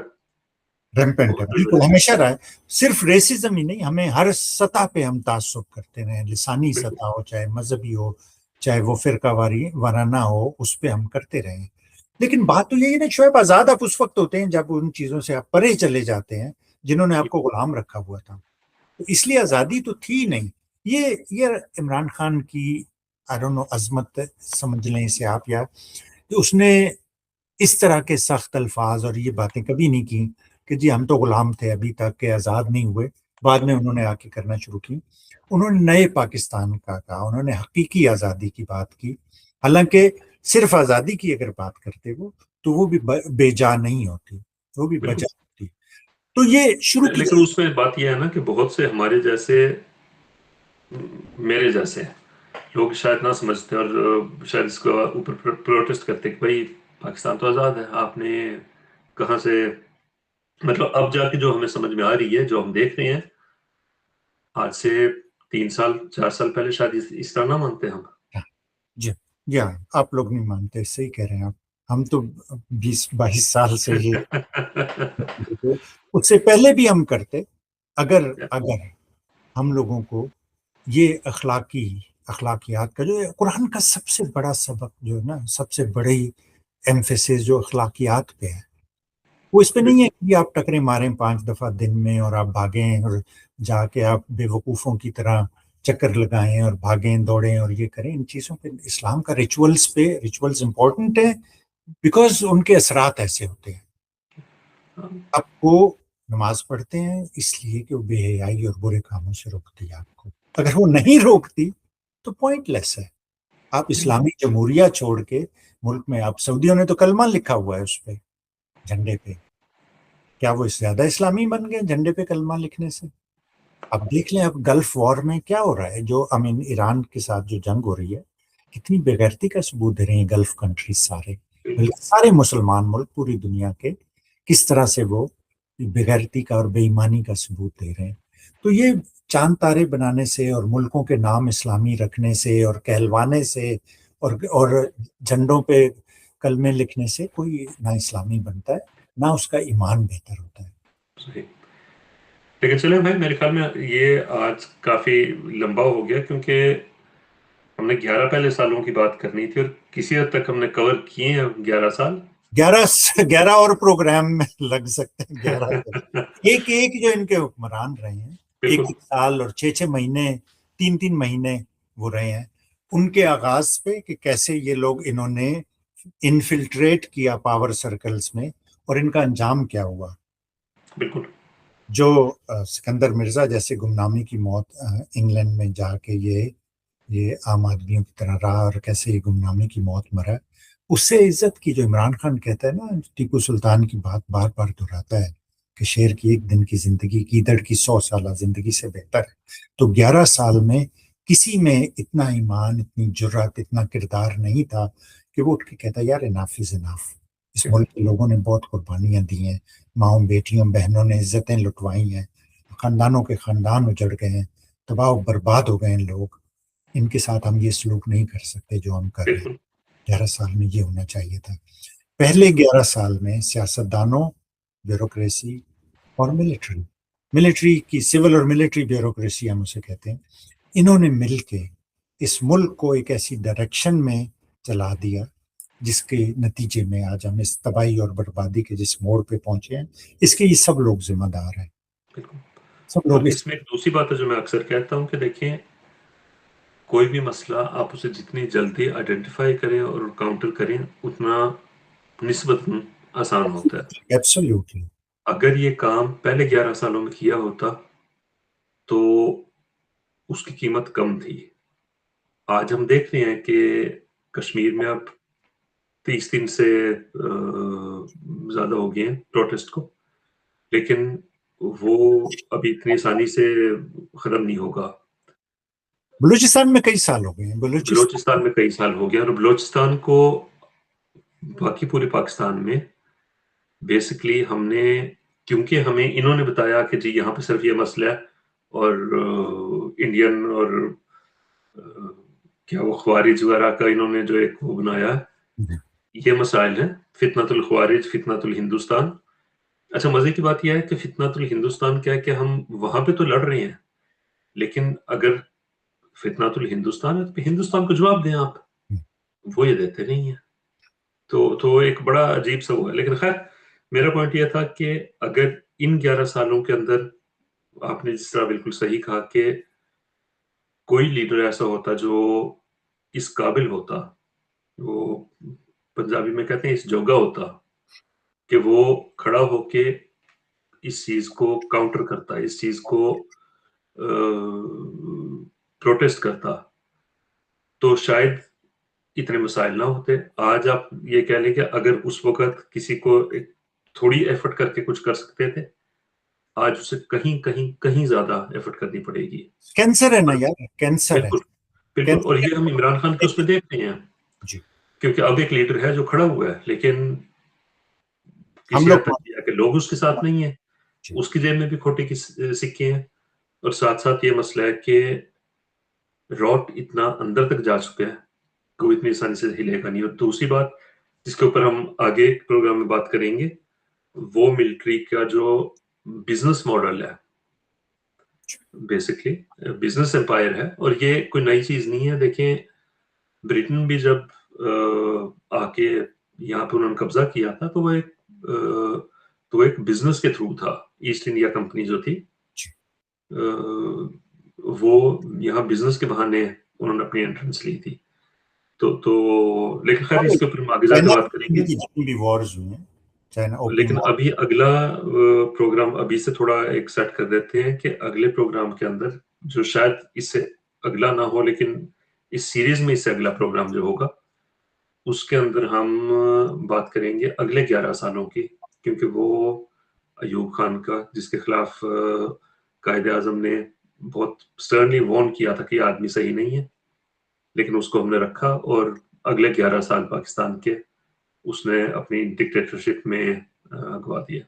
ریمپینٹ ہے، بالکل ہمیشہ رہا ہے۔ صرف ریسزم ہی نہیں، ہمیں ہر سطح پہ ہم تعصب کرتے رہے، لسانی سطح ہو، چاہے مذہبی ہو، چاہے وہ فرقہ وارانہ ہو، اس پہ ہم کرتے رہے ہیں۔ لیکن بات تو یہی نا شعیب، آزاد آپ اس وقت ہوتے ہیں جب ان چیزوں سے آپ پرے چلے جاتے ہیں جنہوں نے آپ کو غلام رکھا ہوا تھا، تو اس لیے آزادی تو تھی نہیں۔ یہ عمران خان کی عظمت سمجھ لیں اسے آپ، یا کہ اس نے اس طرح کے سخت الفاظ اور یہ باتیں کبھی نہیں کی کہ جی ہم تو غلام تھے ابھی تک کہ آزاد نہیں ہوئے۔ بعد میں انہوں نے آ کے کرنا شروع کی، انہوں نے نئے پاکستان کا کہا، انہوں نے حقیقی آزادی کی بات کی۔ حالانکہ صرف آزادی کی اگر بات کرتے وہ تو وہ بھی بے جا نہیں ہوتی، وہ بھی بجا ہوتی۔ تو یہ شروع کی، لیکن اس میں بات یہ ہے نا کہ بہت سے ہمارے جیسے، میرے جیسے لوگ شاید نہ سمجھتے اور شاید اس کو اوپر پروٹیسٹ کرتے کہ بھائی پاکستان تو آزاد ہے، آپ نے کہاں سے، مطلب اب جا کے جو ہمیں سمجھ میں آ رہی ہے، جو ہم دیکھ رہے ہیں آج سے 3 سال 4 سال پہلے شاید اس طرح نہ مانتے ہم۔ جی ہاں، آپ لوگ نہیں مانتے، صحیح کہہ رہے ہیں آپ۔ ہم تو 20-22 سال سے یہ اس سے پہلے بھی ہم کرتے۔ اگر ہم لوگوں کو یہ اخلاقیات کا جو قرآن کا سب سے بڑا سبق جو ہے نا، سب سے بڑی ایمفیسس جو اخلاقیات پہ ہے، وہ اس پہ نہیں ہے کہ آپ ٹکرے ماریں 5 دفعہ دن میں اور آپ بھاگیں اور جا کے آپ بے وقوفوں کی طرح چکر لگائیں اور بھاگیں دوڑیں اور یہ کریں۔ ان چیزوں پہ اسلام کا ریچولز امپورٹنٹ ہے، بیکاز ان کے اثرات ایسے ہوتے ہیں۔ آپ کو نماز پڑھتے ہیں اس لیے کہ وہ بے حیائی اور برے کاموں سے روکتی ہے آپ کو، اگر وہ نہیں روکتی تو پوائنٹ لیس ہے۔ آپ اسلامی جمہوریہ چھوڑ کے ملک میں، آپ سعودیوں نے تو کلمہ لکھا ہوا ہے اس پہ جھنڈے پہ، کیا وہ زیادہ اسلامی بن گئے جھنڈے پہ کلمہ لکھنے سے؟ اب دیکھ لیں اب گلف وار میں کیا ہو رہا ہے، جو ایران کے ساتھ جو جنگ ہو رہی ہے، کتنی بےغیرتی کا ثبوت دے رہے ہیں گلف کنٹریز سارے، بلکہ سارے مسلمان ملک پوری دنیا کے، کس طرح سے وہ بےغیرتی کا اور بے ایمانی کا ثبوت دے رہے ہیں۔ تو یہ چاند تارے بنانے سے اور ملکوں کے نام اسلامی رکھنے سے اور کہلوانے سے اور جھنڈوں پہ کلمے لکھنے سے کوئی نہ اسلامی بنتا ہے نہ اس کا ایمان بہتر ہوتا ہے۔ صحیح۔ لیکن چلیں بھائی، میرے خیال میں یہ آج کافی لمبا ہو گیا، کیونکہ ہم نے 11 پہلے سالوں کی بات کرنی تھی اور کسی حد تک ہم نے کور کیے ہیں 11 سال۔ 11 اور پروگرام میں لگ سکتے ہیں 11 ایک جو ان کے حکمران رہے ہیں، 1 سال اور 6 مہینے 3 مہینے وہ رہے ہیں، ان کے آغاز پہ کہ کیسے یہ لوگ انہوں نے انفلٹریٹ کیا پاور سرکلز میں، اور ان کا انجام کیا ہوا۔ بالکل جو سکندر مرزا جیسے گمنامی کی موت انگلینڈ میں جا کے یہ عام آدمیوں کی طرح رہا اور کیسے یہ گمنامی کی موت مرا، اس سے عزت کی جو عمران خان کہتا ہے نا، ٹیپو سلطان کی بات بار بار دہراتا ہے کہ شیر کی ایک دن کی زندگی گیدڑ کی 100 سالہ زندگی سے بہتر ہے. تو 11 سال میں کسی میں اتنا ایمان، اتنی جرات، اتنا کردار نہیں تھا کہ وہ اٹھ کے کہتا یار اناف از اناف. اس ملک کے لوگوں نے بہت قربانیاں دی ہیں، ماؤں بیٹیوں بہنوں نے عزتیں لٹوائی ہیں، خاندانوں کے خاندان اجڑ گئے ہیں، تباہ و برباد ہو گئے ہیں لوگ. ان کے ساتھ ہم یہ سلوک نہیں کر سکتے جو ہم کر رہے ہیں. 11 سال میں یہ ہونا چاہیے تھا. پہلے 11 سال میں سیاستدانوں، بیوروکریسی اور ملٹری کی، سول اور ملٹری بیوروکریسی ہم اسے کہتے ہیں، انہوں نے مل کے اس ملک کو ایک ایسی ڈائریکشن میں چلا دیا جس کے نتیجے میں آج ہم اس تباہی اور بربادی کے جس موڑ پہ پہنچے ہیں، اس کے یہ سب لوگ ذمہ دار ہیں. سب لوگ. اس میں ایک دوسری بات ہے جو میں اکثر کہتا ہوں کہ دیکھیں، کوئی بھی مسئلہ آپ اسے جتنی جلدی آئیڈینٹیفائی کریں اور کاؤنٹر کریں اتنا نسبتاً آسان ہوتا ہے. ایبسلیوٹلی. اگر یہ کام پہلے 11 سالوں میں کیا ہوتا تو اس کی قیمت کم تھی. آج ہم دیکھ رہے ہیں کہ کشمیر میں اب 30 دن سے زیادہ ہو گئے ہیں پروٹیسٹ کو، لیکن وہ ابھی اتنی آسانی سے ختم نہیں ہوگا. بلوچستان میں کئی سال ہو گئے ہیں. بلوچستان میں کئی سال ہو گئے اور بلوچستان کو باقی پورے پاکستان میں بیسکلی ہم نے، کیونکہ ہمیں انہوں نے بتایا کہ جی یہاں پہ صرف یہ مسئلہ ہے، اور انڈین اور کیا وہ خوارج وغیرہ کا انہوں نے جو ایک وہ بنایا، یہ مسائل ہیں، فتنۃ الخوارج، فتنۃ الہندوستان. اچھا مزے کی بات یہ ہے کہ فتنۃ الہندوستان کیا ہے کہ ہم وہاں پہ تو لڑ رہے ہیں، لیکن اگر فتنۃ الہندوستان ہے تو ہندوستان کو جواب دیں آپ. وہ یہ دیتے نہیں ہیں. تو ایک بڑا عجیب سا ہوا. لیکن خیر میرا پوائنٹ یہ تھا کہ اگر ان 11 سالوں کے اندر آپ نے جس طرح بالکل صحیح کہا کہ کوئی لیڈر ایسا ہوتا جو اس قابل ہوتا، وہ پنجابی میں کہتے ہیں اس جوگا ہوتا، کہ وہ کھڑا ہو کے اس چیز کو کاؤنٹر کرتا، اس چیز کو پروٹیسٹ کرتا، تو شاید اتنے مسائل نہ ہوتے. آج آپ یہ کہہ لیں کہ اگر اس وقت کسی کو تھوڑی ایفرٹ کر کے کچھ کر سکتے تھے، آج اسے کہیں زیادہ ایفرٹ کرنی پڑے گی. کینسر ہے نا یار، کینسر ہے. بالکل. اور یہ ہم عمران خان کے اس میں دیکھ رہے ہیں جی، کیونکہ اب ایک لیڈر ہے جو کھڑا ہوا ہے، لیکن ہم کسی لوگ حد تک کہ لوگ اس کے ساتھ نہیں ہیں، اس کی جیب میں بھی کھوٹے کی سکے ہیں. اور ساتھ ساتھ یہ مسئلہ ہے کہ راٹ اتنا اندر تک جا چکا ہے، کوئی اتنی آسانی سے ہلے گا نہیں. اور دوسری بات جس کے اوپر ہم آگے ایک پروگرام میں بات کریں گے، وہ ملٹری کا جو بزنس ماڈل ہے، بیسکلی بزنس امپائر ہے. اور یہ کوئی نئی چیز نہیں ہے. دیکھیں برٹن بھی جب آ کے یہاں پہ انہوں نے قبضہ کیا تھا تو وہ ایک بزنس کے تھرو تھا. ایسٹ انڈیا کمپنی جو تھی، وہ یہاں بزنس کے بہانے انہوں نے اپنی انٹرنس لی تھی. تو لیکن خیر اس کے اوپر ہم آگے جا کے بات کریں گے. لیکن ابھی اگلا پروگرام ابھی سے تھوڑا ایک سیٹ کر دیتے ہیں کہ اگلے پروگرام کے اندر جو شاید اس سے اگلا نہ ہو، لیکن اس سیریز میں اس سے اگلا پروگرام جو ہوگا اس کے اندر ہم بات کریں گے اگلے 11 سالوں کی، کیونکہ وہ ایوب خان کا، جس کے خلاف قائد اعظم نے بہت سٹرنلی وارن کیا تھا کہ یہ آدمی صحیح نہیں ہے، لیکن اس کو ہم نے رکھا اور اگلے 11 سال پاکستان کے اس نے اپنی ڈکٹیٹرشپ میں گوا دیا.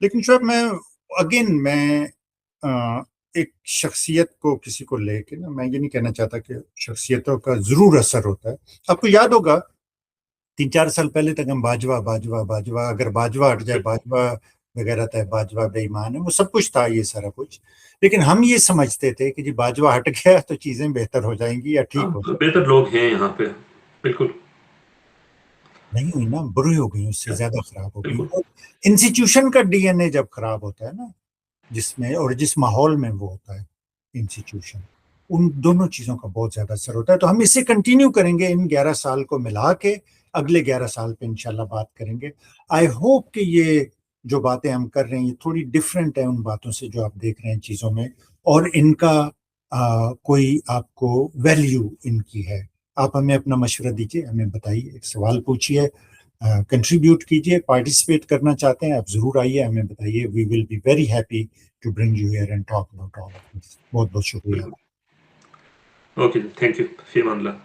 لیکن شاید میں ایک شخصیت کو کسی کو لے کے نا، میں یہ نہیں کہنا چاہتا کہ شخصیتوں کا ضرور اثر ہوتا ہے. آپ کو یاد ہوگا 3-4 سال پہلے تک ہم باجوہ اگر باجوہ ہٹ جائے، باجوہ وغیرہ تھا، باجوہ بے ایمان ہے، وہ سب کچھ تھا یہ سارا کچھ. لیکن ہم یہ سمجھتے تھے کہ جی باجوہ ہٹ گیا تو چیزیں بہتر ہو جائیں گی یا ٹھیک ہو جائیں گی. بہتر لوگ ہیں یہاں پہ. بالکل نہیں ہوئی نا، بری ہو گئی، اس سے زیادہ خراب ہو گئی. انسٹیٹیوشن کا ڈی این اے جب خراب ہوتا ہے نا، جس میں اور جس ماحول میں وہ ہوتا ہے انسٹیٹیوشن، ان دونوں چیزوں کا بہت زیادہ اثر ہوتا ہے. تو ہم اسے کنٹینیو کریں گے، ان 11 سال کو ملا کے اگلے 11 سال پہ انشاءاللہ بات کریں گے. آئی ہوپ کہ یہ جو باتیں ہم کر رہے ہیں یہ تھوڑی ڈفرینٹ ہے ان باتوں سے جو آپ دیکھ رہے ہیں چیزوں میں, اور ان کا کوئی آپ کو ویلیو ان کی ہے. آپ ہمیں اپنا مشورہ دیجیے, ہمیں بتائیے, ایک سوال پوچھیے, کنٹریبیوٹ کیجیے, پارٹیسپیٹ کرنا چاہتے ہیں آپ ضرور آئیے, ہمیں بتائیے. We will be very happy to bring you here and talk about all of this. بہت بہت شکریہ. اوکے, تھینک یو, فی امان اللہ.